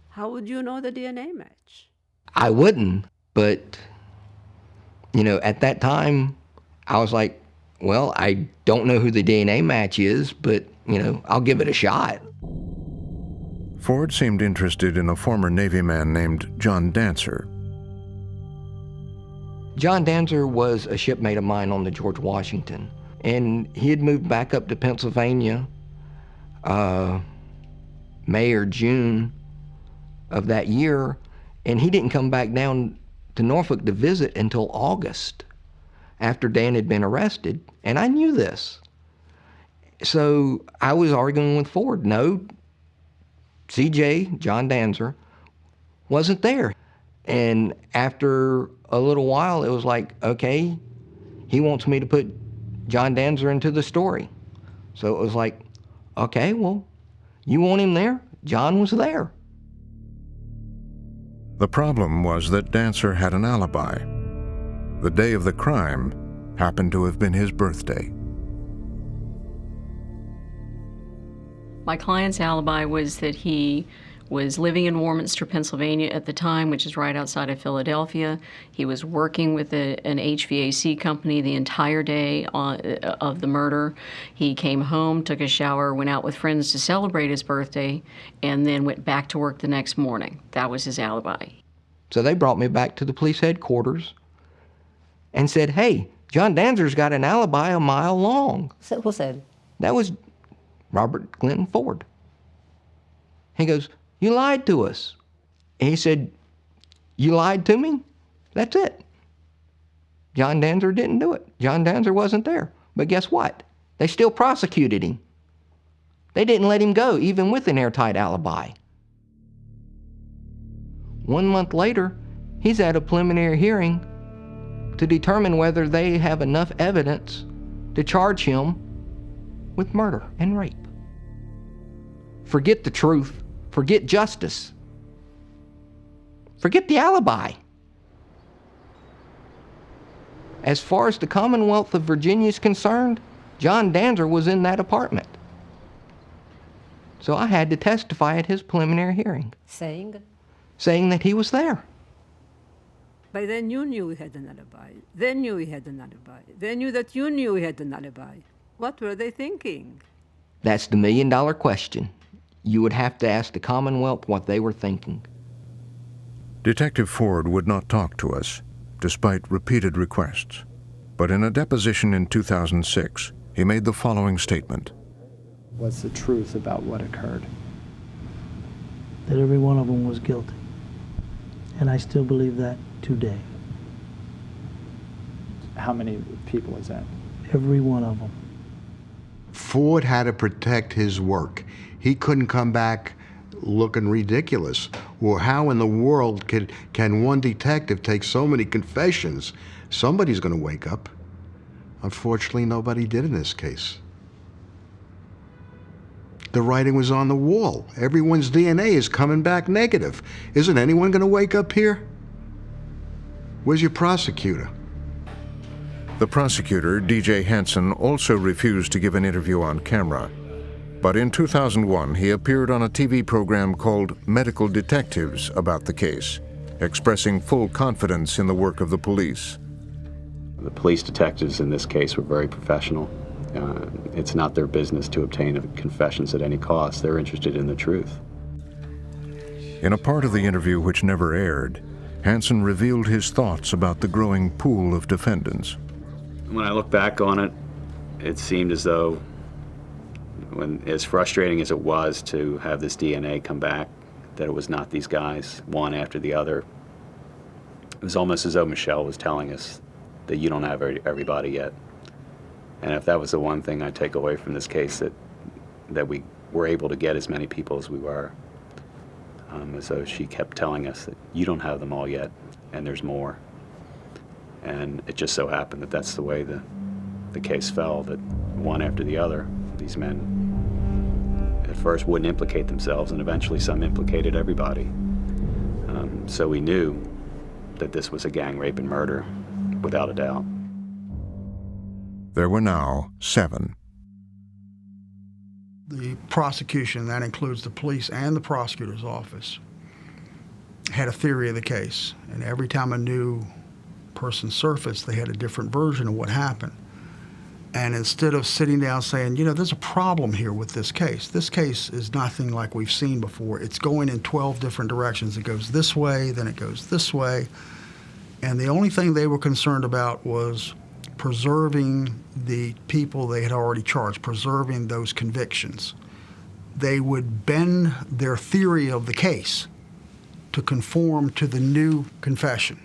How would you know the DNA match? I wouldn't, but, at that time, I was like, well, I don't know who the DNA match is, but, I'll give it a shot. Ford seemed interested in a former Navy man named John Dancer. John Danzer was a shipmate of mine on the George Washington, and he had moved back up to Pennsylvania May or June of that year, and he didn't come back down to Norfolk to visit until August, after Dan had been arrested, and I knew this. So I was arguing with Ford. No, CJ, John Danzer, wasn't there. And after a little while, it was like, okay, he wants me to put John Danzer into the story. So it was like, okay, well, you want him there? John was there. The problem was that Dancer had an alibi. The day of the crime happened to have been his birthday. My client's alibi was that he was living in Warminster, Pennsylvania at the time, which is right outside of Philadelphia. He was working with an HVAC company the entire day of the murder. He came home, took a shower, went out with friends to celebrate his birthday, and then went back to work the next morning. That was his alibi. So they brought me back to the police headquarters and said, hey, John Danzer's got an alibi a mile long. So who said? That was Robert Clinton Ford. He goes, you lied to us. And he said, you lied to me? That's it. John Danzer didn't do it. John Danzer wasn't there. But guess what? They still prosecuted him. They didn't let him go, even with an airtight alibi. 1 month later, he's at a preliminary hearing to determine whether they have enough evidence to charge him with murder and rape. Forget the truth. Forget justice. Forget the alibi. As far as the Commonwealth of Virginia is concerned, John Danzer was in that apartment. So I had to testify at his preliminary hearing. Saying that he was there. By then you knew he had an alibi. They knew he had an alibi. They knew that you knew he had an alibi. What were they thinking? That's the million-dollar question. You would have to ask the Commonwealth what they were thinking. Detective Ford would not talk to us, despite repeated requests. But in a deposition in 2006, he made the following statement. What's the truth about what occurred? That every one of them was guilty. And I still believe that today. How many people is that? Every one of them. Ford had to protect his work. He couldn't come back looking ridiculous. Or how in the world can one detective take so many confessions? Somebody's going to wake up. Unfortunately, nobody did in this case. The writing was on the wall. Everyone's DNA is coming back negative. Isn't anyone going to wake up here? Where's your prosecutor? The prosecutor, D.J. Hansen, also refused to give an interview on camera. But in 2001, he appeared on a TV program called Medical Detectives about the case, expressing full confidence in the work of the police. The police detectives in this case were very professional. It's not their business to obtain confessions at any cost. They're interested in the truth. In a part of the interview which never aired, Hansen revealed his thoughts about the growing pool of defendants. When I look back on it, it seemed as though, as frustrating as it was to have this DNA come back, that it was not these guys, one after the other. It was almost as though Michelle was telling us that you don't have everybody yet. And if that was the one thing I take away from this case, that we were able to get as many people as we were. As though she kept telling us that you don't have them all yet, and there's more. And it just so happened that that's the way the case fell, that one after the other, these men at first wouldn't implicate themselves, and eventually some implicated everybody. So we knew that this was a gang rape and murder, without a doubt. There were now 7. The prosecution, that includes the police and the prosecutor's office, had a theory of the case. And every time a new person surfaced, they had a different version of what happened. And instead of sitting down saying, you know, there's a problem here with this case. This case is nothing like we've seen before. It's going in 12 different directions. It goes this way, then it goes this way. And the only thing they were concerned about was preserving the people they had already charged, preserving those convictions. They would bend their theory of the case to conform to the new confession,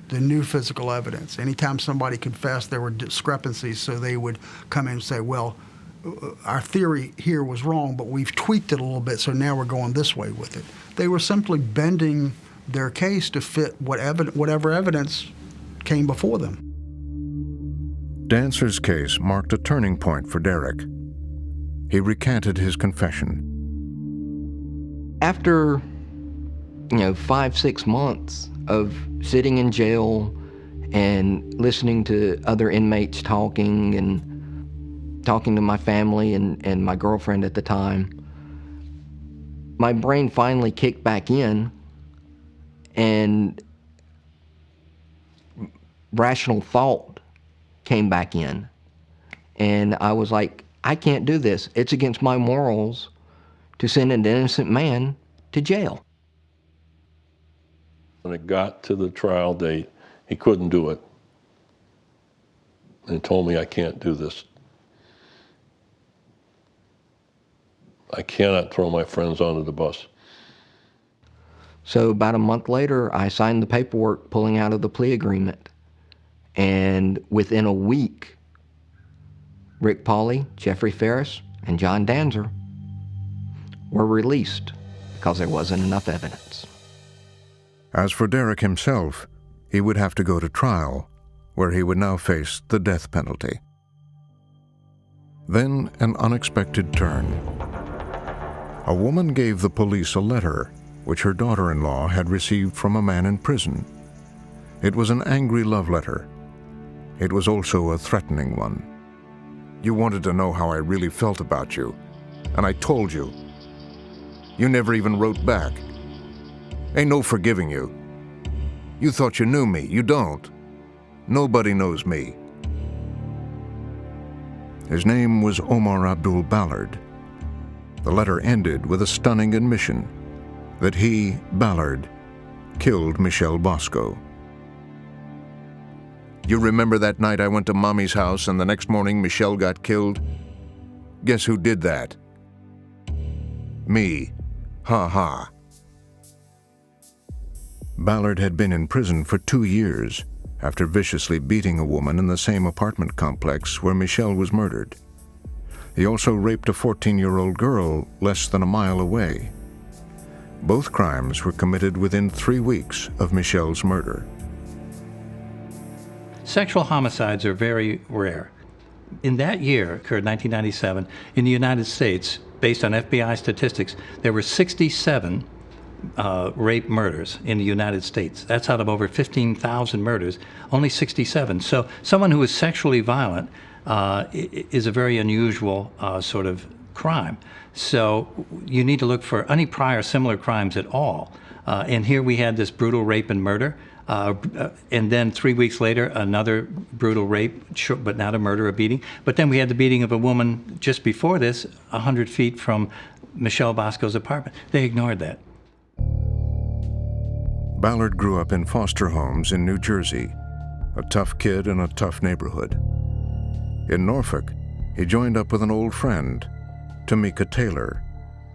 the new physical evidence. Anytime somebody confessed, there were discrepancies, so they would come in and say, well, our theory here was wrong, but we've tweaked it a little bit, so now we're going this way with it. They were simply bending their case to fit whatever evidence came before them. Dancer's case marked a turning point for Derek. He recanted his confession. After, 5-6 months of sitting in jail and listening to other inmates talking and talking to my family and my girlfriend at the time, my brain finally kicked back in and rational thought came back in. And I was like, I can't do this. It's against my morals to send an innocent man to jail. When it got to the trial date, he couldn't do it. And he told me, I can't do this. I cannot throw my friends under the bus. So about a month later, I signed the paperwork pulling out of the plea agreement. And within a week, Rick Pauley, Jeffrey Ferris, and John Danzer were released because there wasn't enough evidence. As for Derek himself, he would have to go to trial, where he would now face the death penalty. Then an unexpected turn. A woman gave the police a letter which her daughter-in-law had received from a man in prison. It was an angry love letter. It was also a threatening one. You wanted to know how I really felt about you, and I told you. You never even wrote back. Ain't no forgiving you. You thought you knew me. You don't. Nobody knows me. His name was Omar Abdul Ballard. The letter ended with a stunning admission that he, Ballard, killed Michelle Bosco. You remember that night I went to Mommy's house and the next morning Michelle got killed? Guess who did that? Me. Ha ha. Ballard had been in prison for 2 years after viciously beating a woman in the same apartment complex where Michelle was murdered. He also raped a 14-year-old girl less than a mile away. Both crimes were committed within 3 weeks of Michelle's murder. Sexual homicides are very rare. In that year, occurred 1997, in the United States, based on FBI statistics, there were 67 rape murders in the United States. That's out of over 15,000 murders, only 67. So someone who is sexually violent is a very unusual sort of crime. So you need to look for any prior similar crimes at all. And here we had this brutal rape and murder. And then 3 weeks later, another brutal rape, but not a murder, a beating. But then we had the beating of a woman just before this, 100 feet from Michelle Bosco's apartment. They ignored that. Ballard grew up in foster homes in New Jersey, a tough kid in a tough neighborhood. In Norfolk, he joined up with an old friend, Tamika Taylor,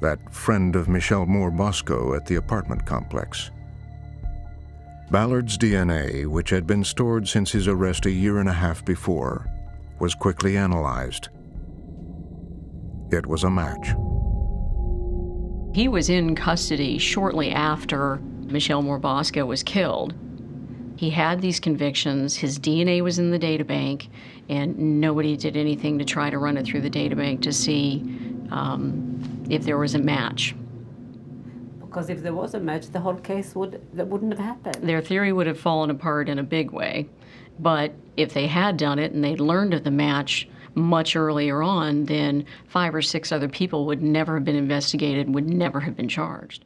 that friend of Michelle Moore Bosco at the apartment complex. Ballard's DNA, which had been stored since his arrest 1.5 years before, was quickly analyzed. It was a match. He was in custody shortly after Michelle Moore Bosco was killed. He had these convictions, his DNA was in the databank, and nobody did anything to try to run it through the databank to see if there was a match. Because if there was a match, the whole case wouldn't have happened. Their theory would have fallen apart in a big way. But if they had done it and they'd learned of the match much earlier on, then 5 or 6 other people would never have been investigated, would never have been charged.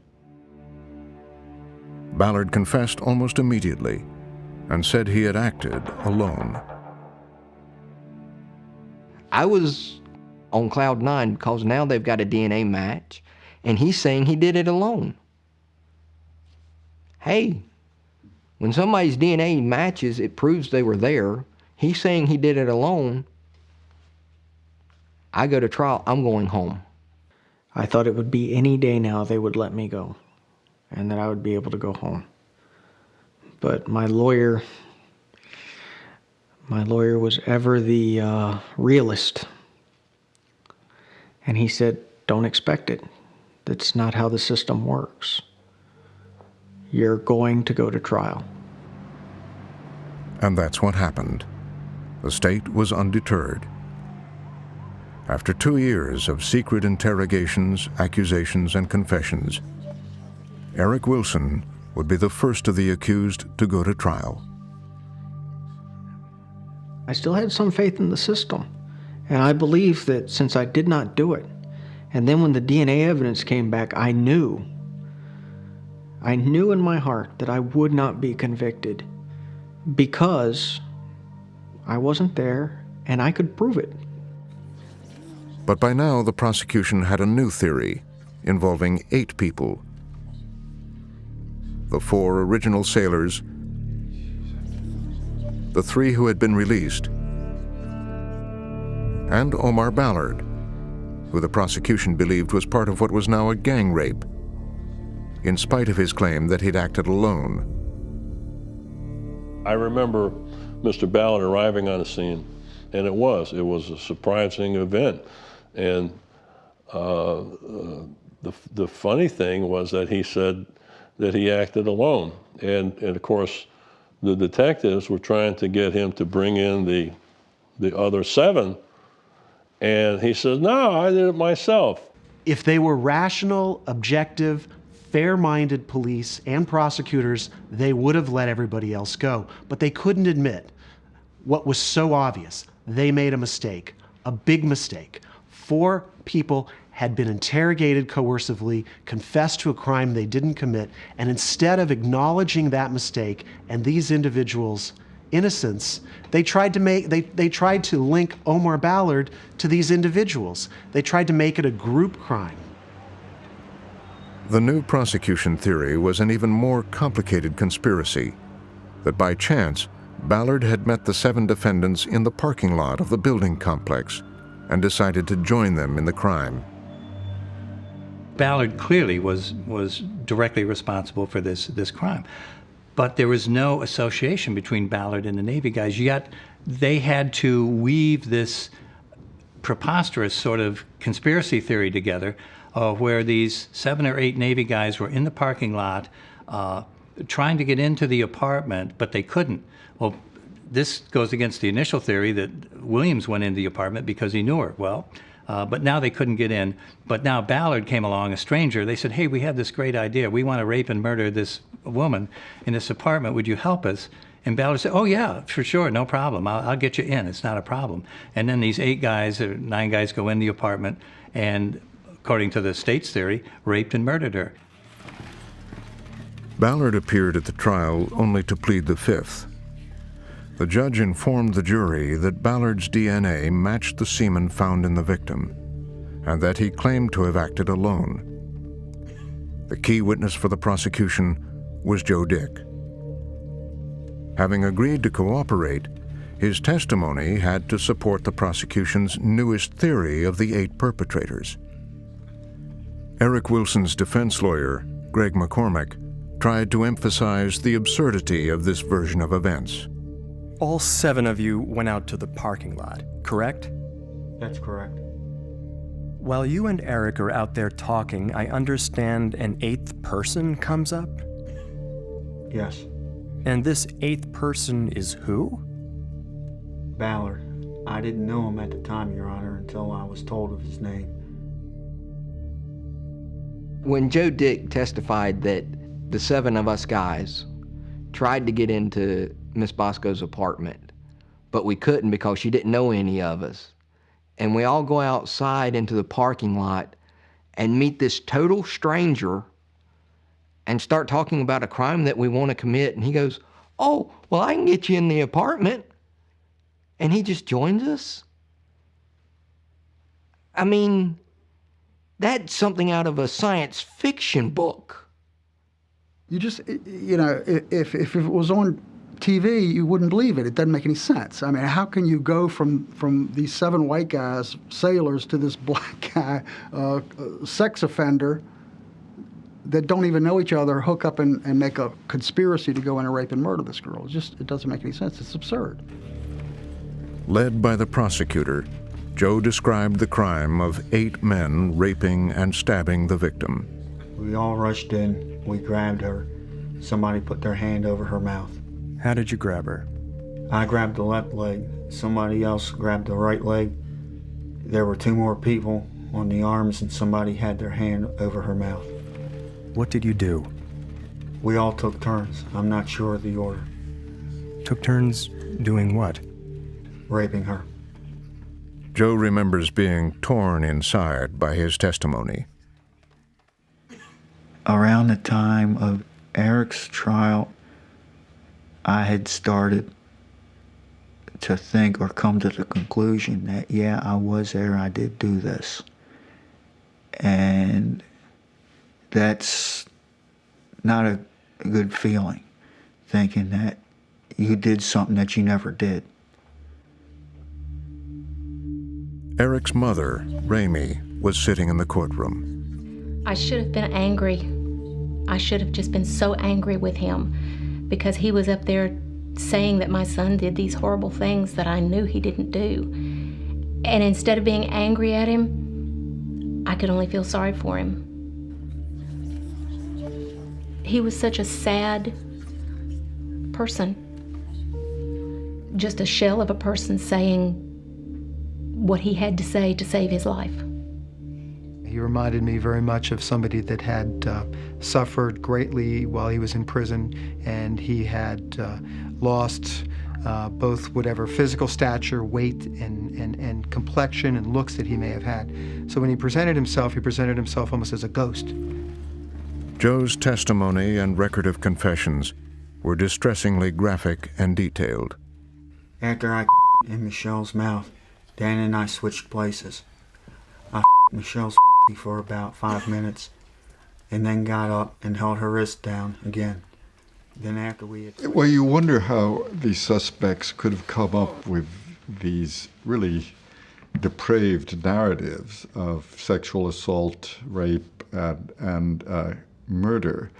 Ballard confessed almost immediately and said he had acted alone. I was on cloud 9 because now they've got a DNA match, and he's saying he did it alone. Hey, When somebody's DNA matches, it proves they were there. He's saying he did it alone. I go to trial, I'm going home. I thought it would be any day now they would let me go and that I would be able to go home. But my lawyer was ever the realist. And he said, don't expect it. That's not how the system works. You're going to go to trial. And that's what happened. The state was undeterred. After 2 years of secret interrogations, accusations, and confessions, Eric Wilson would be the first of the accused to go to trial. I still had some faith in the system, and I believed that since I did not do it, and then when the DNA evidence came back, I knew in my heart that I would not be convicted because I wasn't there and I could prove it. But by now, the prosecution had a new theory involving 8 people. The 4 original sailors, the 3 who had been released, and Omar Ballard, who the prosecution believed was part of what was now a gang rape, in spite of his claim that he'd acted alone. I remember Mr. Ballard arriving on the scene, and it was a surprising event. And the funny thing was that he said that he acted alone. And of course, the detectives were trying to get him to bring in the other 7. And he says, no, I did it myself. If they were rational, objective, fair-minded police and prosecutors, they would have let everybody else go. But they couldn't admit what was so obvious. They made a mistake, a big mistake. 4 people had been interrogated coercively, confessed to a crime they didn't commit, and instead of acknowledging that mistake and these individuals' innocence, they tried to link Omar Ballard to these individuals. They tried to make it a group crime. The new prosecution theory was an even more complicated conspiracy, that by chance, Ballard had met the 7 defendants in the parking lot of the building complex and decided to join them in the crime. Ballard clearly was directly responsible for this crime. But there was no association between Ballard and the Navy guys, yet they had to weave this preposterous sort of conspiracy theory together where these 7 or 8 Navy guys were in the parking lot trying to get into the apartment, but they couldn't. Well, this goes against the initial theory that Williams went into the apartment because he knew her. Well, but now they couldn't get in. But now Ballard came along, a stranger. They said, hey, we have this great idea. We want to rape and murder this woman in this apartment. Would you help us? And Ballard said, oh, yeah, for sure, no problem. I'll get you in. It's not a problem. And then these 8 guys or 9 guys go in the apartment and, according to the state's theory, raped and murdered her. Ballard appeared at the trial only to plead the 5th. The judge informed the jury that Ballard's DNA matched the semen found in the victim, and that he claimed to have acted alone. The key witness for the prosecution was Joe Dick. Having agreed to cooperate, his testimony had to support the prosecution's newest theory of the 8 perpetrators. Eric Wilson's defense lawyer, Greg McCormick, tried to emphasize the absurdity of this version of events. All 7 of you went out to the parking lot, correct? That's correct. While you and Eric are out there talking, I understand an 8th person comes up? Yes. And this 8th person is who? Ballard. I didn't know him at the time, Your Honor, until I was told of his name. When Joe Dick testified that the 7 of us guys tried to get into Miss Bosco's apartment, but we couldn't because she didn't know any of us. And we all go outside into the parking lot and meet this total stranger and start talking about a crime that we want to commit. And he goes, oh, well, I can get you in the apartment. And he just joins us. I mean, that's something out of a science fiction book. You just, you know, if it was on TV, you wouldn't believe it. It doesn't make any sense. I mean, how can you go from these 7 white guys, sailors, to this black guy, sex offender, that don't even know each other, hook up and make a conspiracy to go in and rape and murder this girl? It doesn't make any sense. It's absurd. Led by the prosecutor, Joe described the crime of 8 men raping and stabbing the victim. We all rushed in. We grabbed her. Somebody put their hand over her mouth. How did you grab her? I grabbed the left leg. Somebody else grabbed the right leg. There were 2 more people on the arms, and somebody had their hand over her mouth. What did you do? We all took turns. I'm not sure of the order. Took turns doing what? Raping her. Joe remembers being torn inside by his testimony. Around the time of Eric's trial, I had started to think or come to the conclusion that, yeah, I was there, I did do this. And that's not a good feeling, thinking that you did something that you never did. Eric's mother, Ramey, was sitting in the courtroom. I should have been angry. I should have just been so angry with him because he was up there saying that my son did these horrible things that I knew he didn't do. And instead of being angry at him, I could only feel sorry for him. He was such a sad person, just a shell of a person saying what he had to say to save his life. He reminded me very much of somebody that had suffered greatly while he was in prison, and he had lost both whatever physical stature, weight, and complexion and looks that he may have had. So when he presented himself almost as a ghost. Joe's testimony and record of confessions were distressingly graphic and detailed. After I in Michelle's mouth, Dan and I switched places. I Michelle's for about 5 minutes, and then got up and held her wrist down again. Then after we had... Well, you wonder how these suspects could have come up with these really depraved narratives of sexual assault, rape, and murder.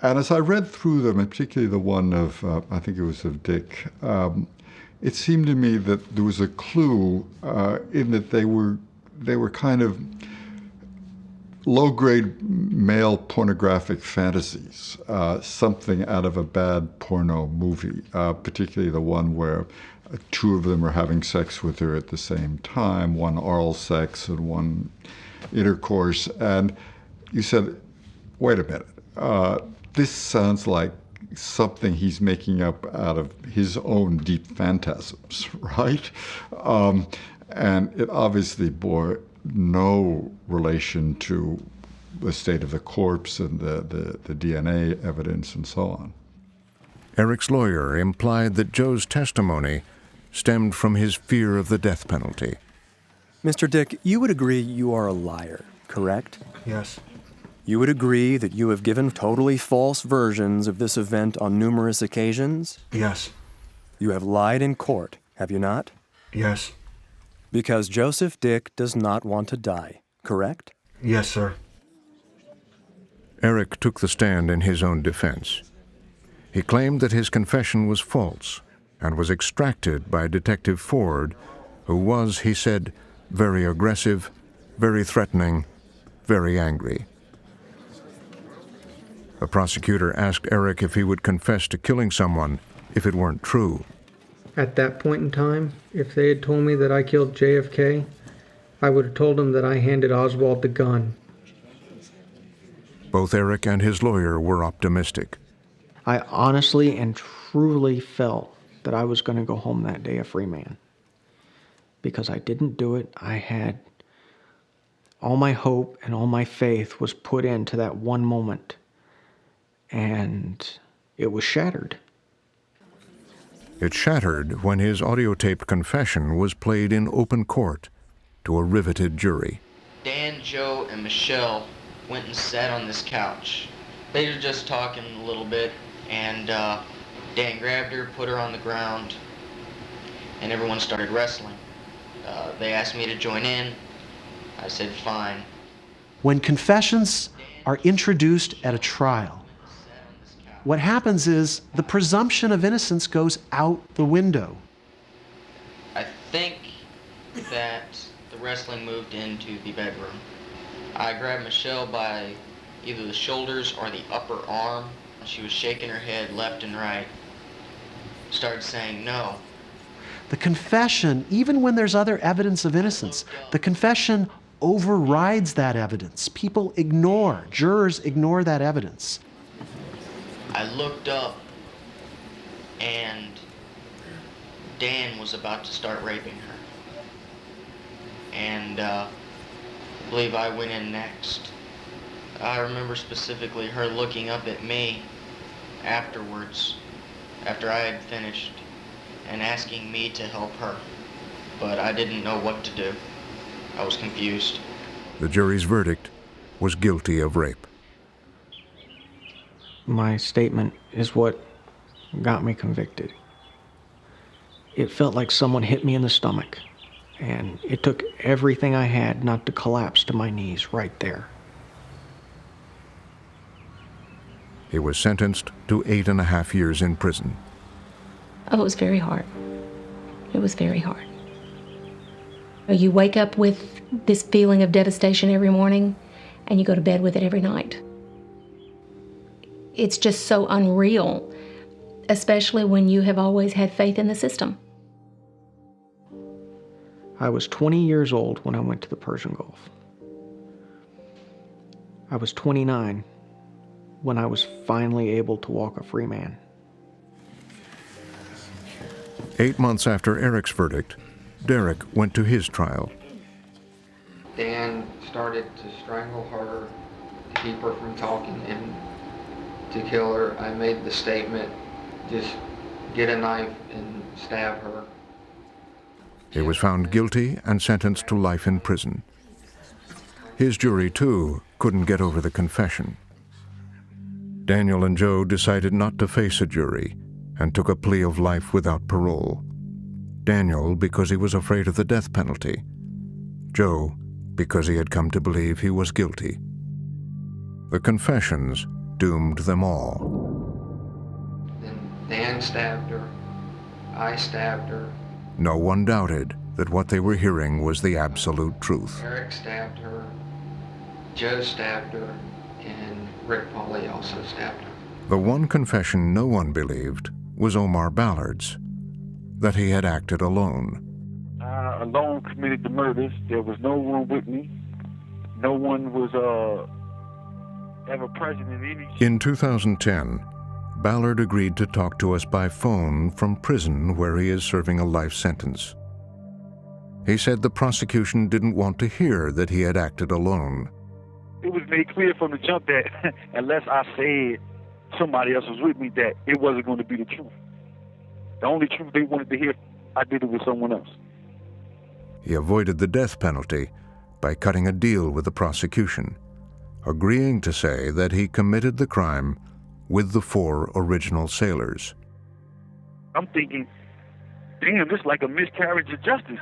And as I read through them, and particularly the one of, I think it was of Dick, it seemed to me that there was a clue in that they were kind of low-grade male pornographic fantasies, something out of a bad porno movie, particularly the one where 2 of them are having sex with her at the same time, one oral sex and one intercourse. And you said, wait a minute, this sounds like something he's making up out of his own deep phantasms, right? And it obviously bore no relation to the state of the corpse and the DNA evidence and so on. Eric's lawyer implied that Joe's testimony stemmed from his fear of the death penalty. Mr. Dick, you would agree you are a liar, correct? Yes. You would agree that you have given totally false versions of this event on numerous occasions? Yes. You have lied in court, have you not? Yes. Because Joseph Dick does not want to die, correct? Yes, sir. Eric took the stand in his own defense. He claimed that his confession was false and was extracted by Detective Ford, who was, he said, very aggressive, very threatening, very angry. The prosecutor asked Eric if he would confess to killing someone if it weren't true. At that point in time, if they had told me that I killed JFK, I would have told them that I handed Oswald the gun. Both Eric and his lawyer were optimistic. I honestly and truly felt that I was going to go home that day a free man. Because I didn't do it, I had all my hope and all my faith was put into that one moment. And it was shattered. It shattered when his audiotaped confession was played in open court to a riveted jury. Dan, Joe, and Michelle went and sat on this couch. They were just talking a little bit, and Dan grabbed her, put her on the ground, and everyone started wrestling. They asked me to join in. I said, fine. When confessions are introduced at a trial, what happens is the presumption of innocence goes out the window. I think that the wrestling moved into the bedroom. I grabbed Michelle by either the shoulders or the upper arm. She was shaking her head left and right. Started saying no. The confession, even when there's other evidence of innocence, the confession overrides that evidence. People ignore, jurors ignore that evidence. I looked up, and Dan was about to start raping her. And I believe I went in next. I remember specifically her looking up at me afterwards, after I had finished, and asking me to help her. But I didn't know what to do. I was confused. The jury's verdict was guilty of rape. My statement is what got me convicted. It felt like someone hit me in the stomach, and it took everything I had not to collapse to my knees right there. He was sentenced to 8.5 years in prison. Oh, it was very hard. It was very hard. You wake up with this feeling of devastation every morning, and you go to bed with it every night. It's just so unreal, especially when you have always had faith in the system. I was 20 years old when I went to the Persian Gulf. I was 29 when I was finally able to walk a free man. 8 months after Eric's verdict, Derek went to his trial. Dan started to strangle her, to keep her from talking, and to kill her. I made the statement, just get a knife and stab her. He was found guilty and sentenced to life in prison. His jury, too, couldn't get over the confession. Daniel and Joe decided not to face a jury and took a plea of life without parole. Daniel because he was afraid of the death penalty. Joe because he had come to believe he was guilty. The confessions doomed them all. Then Dan stabbed her. I stabbed her. No one doubted that what they were hearing was the absolute truth. Eric stabbed her. Joe stabbed her. And Rick Pauley also stabbed her. The one confession no one believed was Omar Ballard's, that he had acted alone. I alone committed the murders. There was no one with me. No one was ever present in any... In 2010, Ballard agreed to talk to us by phone from prison where he is serving a life sentence. He said the prosecution didn't want to hear that he had acted alone. It was made clear from the jump that unless I said somebody else was with me, that it wasn't going to be the truth. The only truth they wanted to hear, I did it with someone else. He avoided the death penalty by cutting a deal with the prosecution, agreeing to say that he committed the crime with the 4 original sailors. I'm thinking, damn, this is like a miscarriage of justice,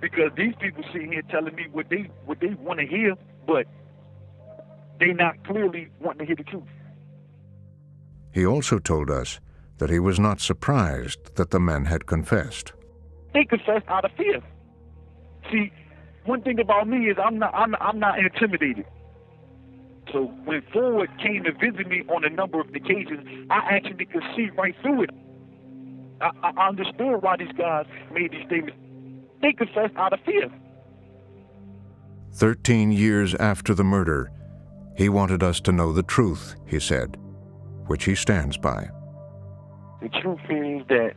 because these people sitting here telling me what they want to hear, but they not clearly wanting to hear the truth. He also told us that he was not surprised that the men had confessed. They confessed out of fear. See, one thing about me is I'm not intimidated. So when Ford came to visit me on a number of occasions, I actually could see right through it. I understood why these guys made these statements. They confessed out of fear. 13 years after the murder, he wanted us to know the truth, he said, which he stands by. The truth is that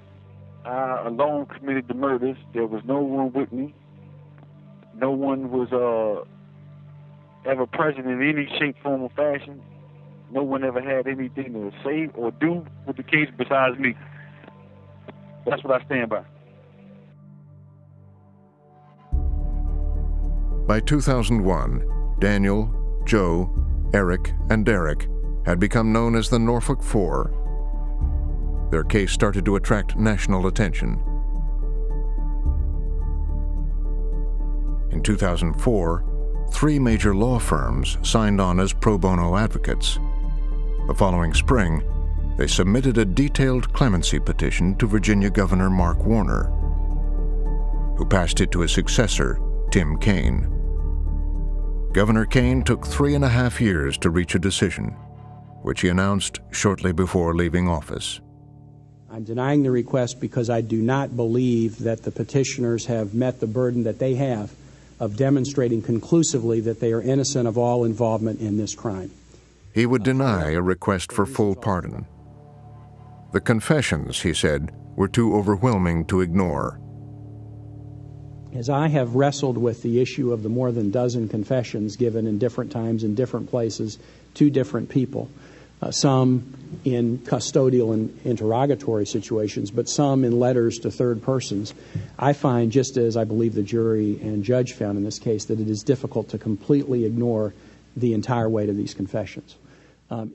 I alone committed the murders. There was no one with me. No one was ever present in any shape, form, or fashion. No one ever had anything to say or do with the case besides me. That's what I stand by. By 2001, Daniel, Joe, Eric, and Derek had become known as the Norfolk Four. Their case started to attract national attention. In 2004, 3 major law firms signed on as pro bono advocates. The following spring, they submitted a detailed clemency petition to Virginia Governor Mark Warner, who passed it to his successor, Tim Kaine. Governor Kaine took 3.5 years to reach a decision, which he announced shortly before leaving office. I'm denying the request because I do not believe that the petitioners have met the burden that they have of demonstrating conclusively that they are innocent of all involvement in this crime. He would deny a request for full pardon. The confessions, he said, were too overwhelming to ignore. As I have wrestled with the issue of the more than dozen confessions given in different times in different places to different people, some in custodial and interrogatory situations, but some in letters to third persons, I find, just as I believe the jury and judge found in this case, that it is difficult to completely ignore the entire weight of these confessions.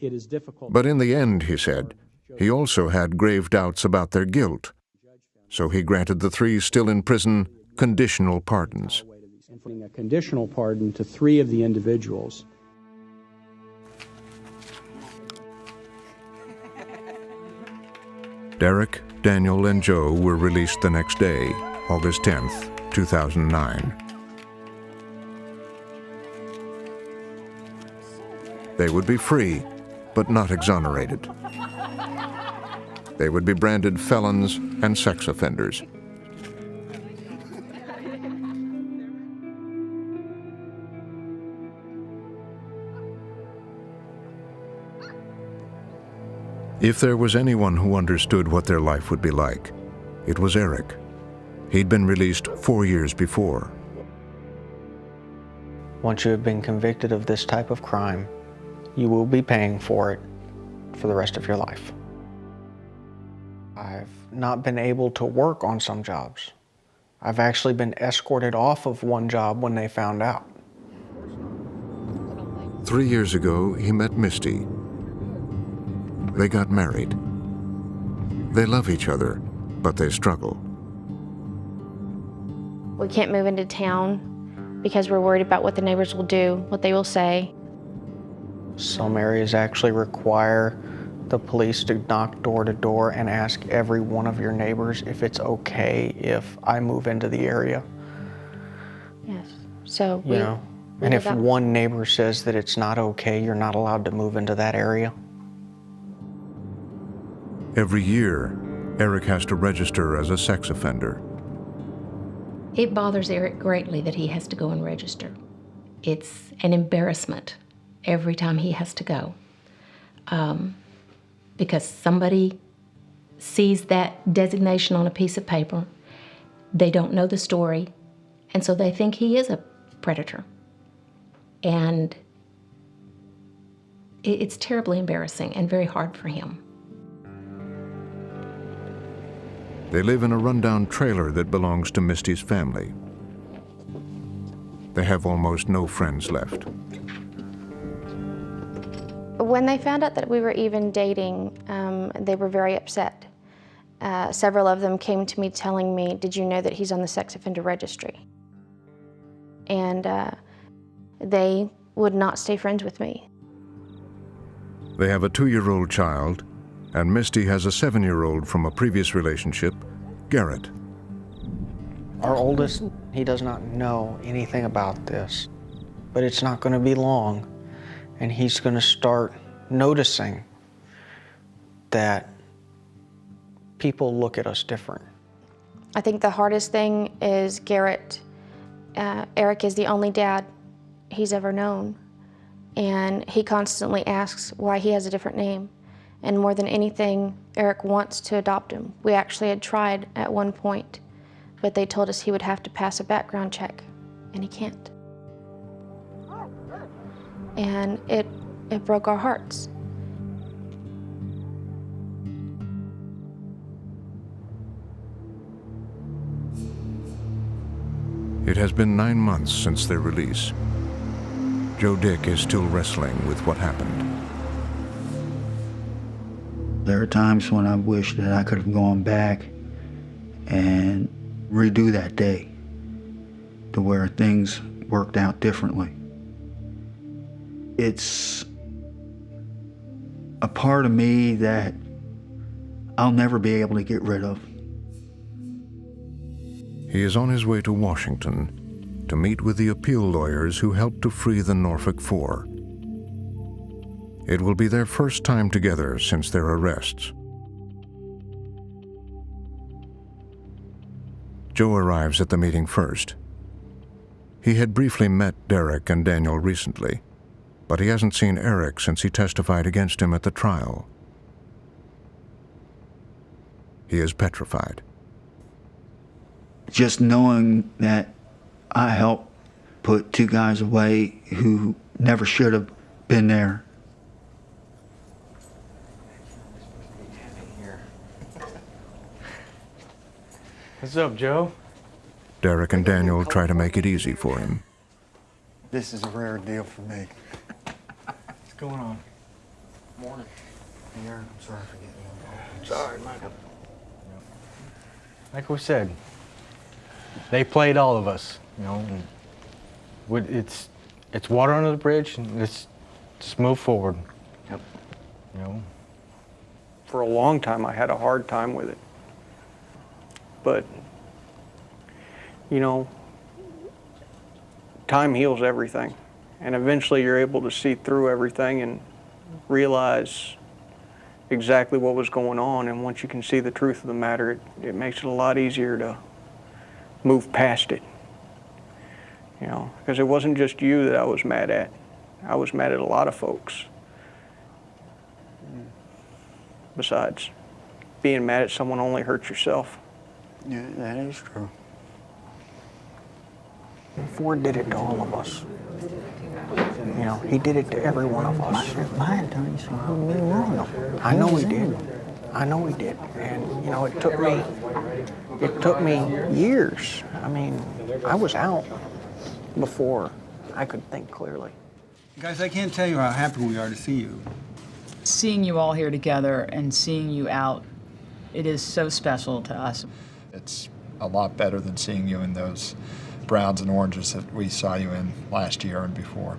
It is difficult. But in the end, he said, he also had grave doubts about their guilt. So he granted the 3 still in prison conditional pardons. And a conditional pardon to 3 of the individuals. Derek, Daniel, and Joe were released the next day, August 10th, 2009. They would be free, but not exonerated. They would be branded felons and sex offenders. If there was anyone who understood what their life would be like, it was Eric. He'd been released 4 years before. Once you have been convicted of this type of crime, you will be paying for it for the rest of your life. I've not been able to work on some jobs. I've actually been escorted off of one job when they found out. 3 years ago, he met Misty. They got married. They love each other, but they struggle. We can't move into town because we're worried about what the neighbors will do, what they will say. Some areas actually require the police to knock door to door and ask every one of your neighbors if it's okay if I move into the area. Yes, so you know, and if one neighbor says that it's not okay, you're not allowed to move into that area. Every year, Eric has to register as a sex offender. It bothers Eric greatly that he has to go and register. It's an embarrassment every time he has to go. Because somebody sees that designation on a piece of paper, they don't know the story, and so they think he is a predator. And it's terribly embarrassing and very hard for him. They live in a rundown trailer that belongs to Misty's family. They have almost no friends left. When they found out that we were even dating, they were very upset. Several of them came to me telling me, "Did you know that he's on the sex offender registry?" And they would not stay friends with me. They have a 2-year-old child, and Misty has a 7-year-old from a previous relationship, Garrett. Our oldest, he does not know anything about this, but it's not going to be long, and he's going to start noticing that people look at us different. I think the hardest thing is Garrett. Eric is the only dad he's ever known, and he constantly asks why he has a different name. And more than anything, Eric wants to adopt him. We actually had tried at one point, but they told us he would have to pass a background check, and he can't. And it broke our hearts. It has been 9 months since their release. Joe Dick is still wrestling with what happened. There are times when I wish that I could have gone back and redo that day to where things worked out differently. It's a part of me that I'll never be able to get rid of. He is on his way to Washington to meet with the appeal lawyers who helped to free the Norfolk Four. It will be their first time together since their arrests. Joe arrives at the meeting first. He had briefly met Derek and Daniel recently, but he hasn't seen Eric since he testified against him at the trial. He is petrified. Just knowing that I helped put two guys away who never should have been there. What's up, Joe? Derek and Daniel try to make it easy for him. This is a rare deal for me. What's going on? Morning. Here, I'm sorry for getting you involved. Sorry, Michael. Like we said, they played all of us, you know. And it's water under the bridge, and let's just move forward. Yep. You know. For a long time, I had a hard time with it. But, you know, time heals everything. And eventually you're able to see through everything and realize exactly what was going on. And once you can see the truth of the matter, it makes it a lot easier to move past it. You know, because it wasn't just you that I was mad at. I was mad at a lot of folks. Besides, being mad at someone only hurts yourself. Yeah, that is true. Ford did it to all of us. You know, he did it to every one of us. My attorney's proved me wrong. I know he did. I know he did. And, you know, it took me years. I mean, I was out before I could think clearly. Guys, I can't tell you how happy we are to see you. Seeing you all here together and seeing you out, it is so special to us. It's a lot better than seeing you in those browns and oranges that we saw you in last year and before.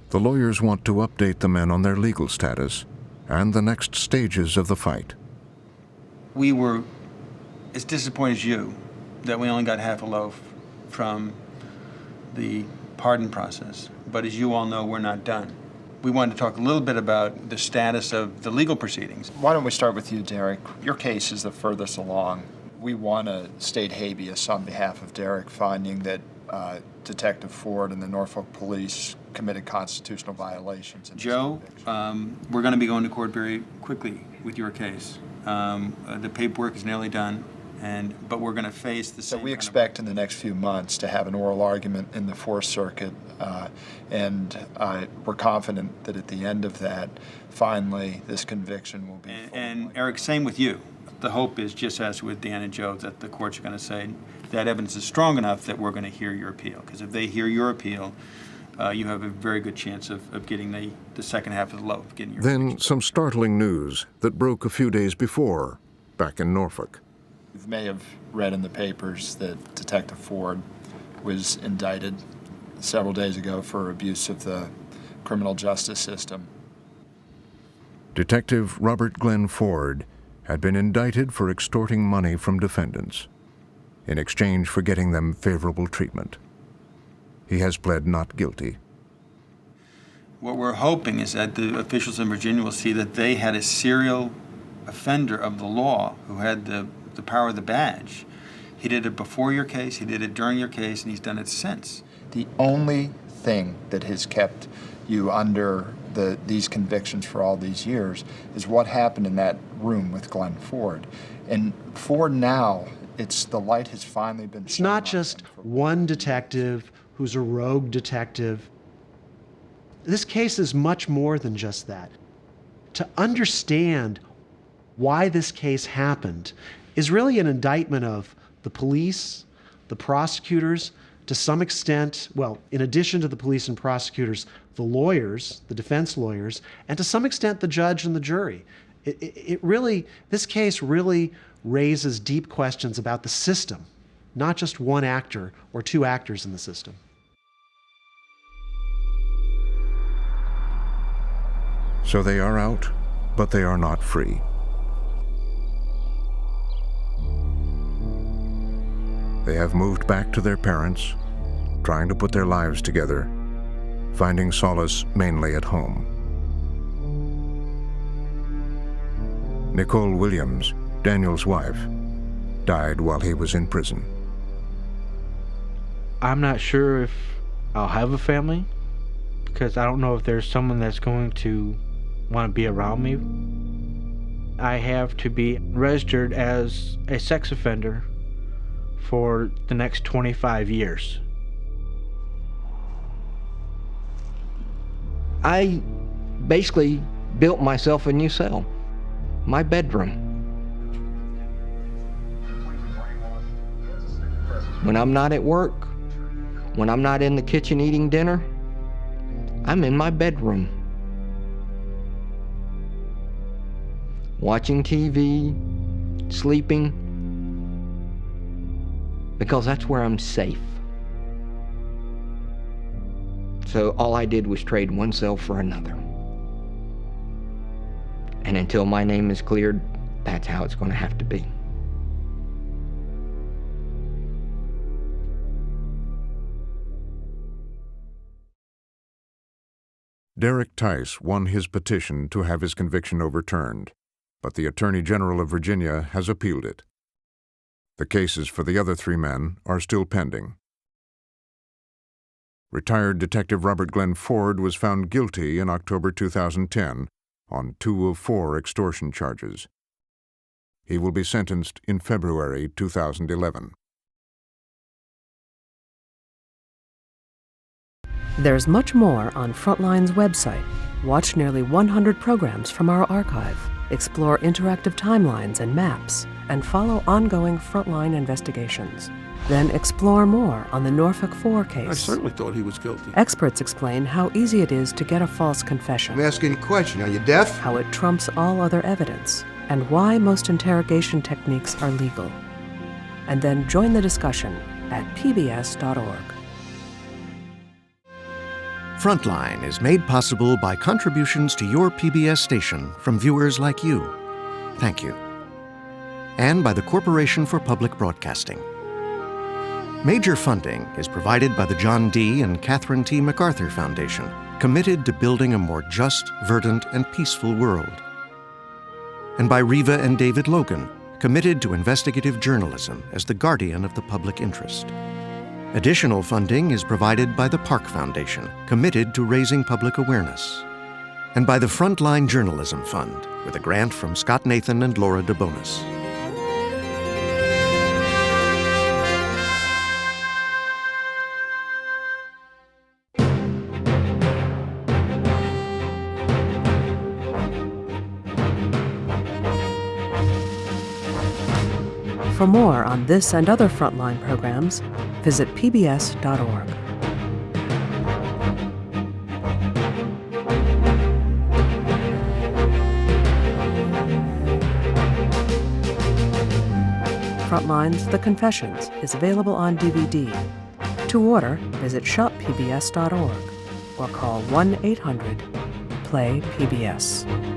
The lawyers want to update the men on their legal status and the next stages of the fight. We were as disappointed as you that we only got half a loaf from the pardon process. But as you all know, we're not done. We wanted to talk a little bit about the status of the legal proceedings. Why don't we start with you, Derek? Your case is the furthest along. We won a state habeas on behalf of Derek, finding that Detective Ford and the Norfolk police committed constitutional violations. Joe, we're going to be going to court very quickly with your case. The paperwork is nearly done, but we're going to face the same. So we expect in the next few months to have an oral argument in the Fourth Circuit, and we're confident that at the end of that, finally, this conviction will be. And Eric, same with you. The hope is, just as with Dan and Joe, that the courts are going to say that evidence is strong enough that we're going to hear your appeal. Because if they hear your appeal, you have a very good chance of getting the second half of the loaf. Getting your Then some startling news that broke a few days before, back in Norfolk. You may have read in the papers that Detective Ford was indicted several days ago for abuse of the criminal justice system. Detective Robert Glenn Ford had been indicted for extorting money from defendants in exchange for getting them favorable treatment. He has pled not guilty. What we're hoping is that the officials in Virginia will see that they had a serial offender of the law who had the power of the badge. He did it before your case, he did it during your case, and he's done it since. The only thing that has kept you under these convictions for all these years is what happened in that room with Glenn Ford. And for now, the light has finally been It's not just one detective who's a rogue detective. This case is much more than just that. To understand why this case happened is really an indictment of the police, the prosecutors, to some extent, well, in addition to the police and prosecutors, the lawyers, the defense lawyers, and to some extent the judge and the jury. This case really raises deep questions about the system, not just one actor or two actors in the system. So they are out, but they are not free. They have moved back to their parents, trying to put their lives together, finding solace mainly at home. Nicole Williams, Daniel's wife, died while he was in prison. I'm not sure if I'll have a family, because I don't know if there's someone that's going to want to be around me. I have to be registered as a sex offender for the next 25 years. I basically built myself a new cell, my bedroom. When I'm not at work, when I'm not in the kitchen eating dinner, I'm in my bedroom. Watching TV, sleeping, because that's where I'm safe. So all I did was trade one cell for another. And until my name is cleared, that's how it's going to have to be. Derek Tice won his petition to have his conviction overturned, but the Attorney General of Virginia has appealed it. The cases for the other three men are still pending. Retired Detective Robert Glenn Ford was found guilty in October 2010 on 2 of 4 extortion charges. He will be sentenced in February 2011. There's much more on Frontline's website. Watch nearly 100 programs from our archive, explore interactive timelines and maps, and follow ongoing Frontline investigations. Then explore more on the Norfolk 4 case. I certainly thought he was guilty. Experts explain how easy it is to get a false confession. I'm asking a question. Are you deaf? How it trumps all other evidence, and why most interrogation techniques are legal. And then join the discussion at pbs.org. Frontline is made possible by contributions to your PBS station from viewers like you. Thank you. And by the Corporation for Public Broadcasting. Major funding is provided by the John D. and Catherine T. MacArthur Foundation, committed to building a more just, verdant, and peaceful world. And by Reva and David Logan, committed to investigative journalism as the guardian of the public interest. Additional funding is provided by the Park Foundation, committed to raising public awareness. And by the Frontline Journalism Fund, with a grant from Scott Nathan and Laura DeBonis. For more on this and other Frontline programs, visit pbs.org. Frontline's The Confessions is available on DVD. To order, visit shoppbs.org or call 1-800-PLAY-PBS.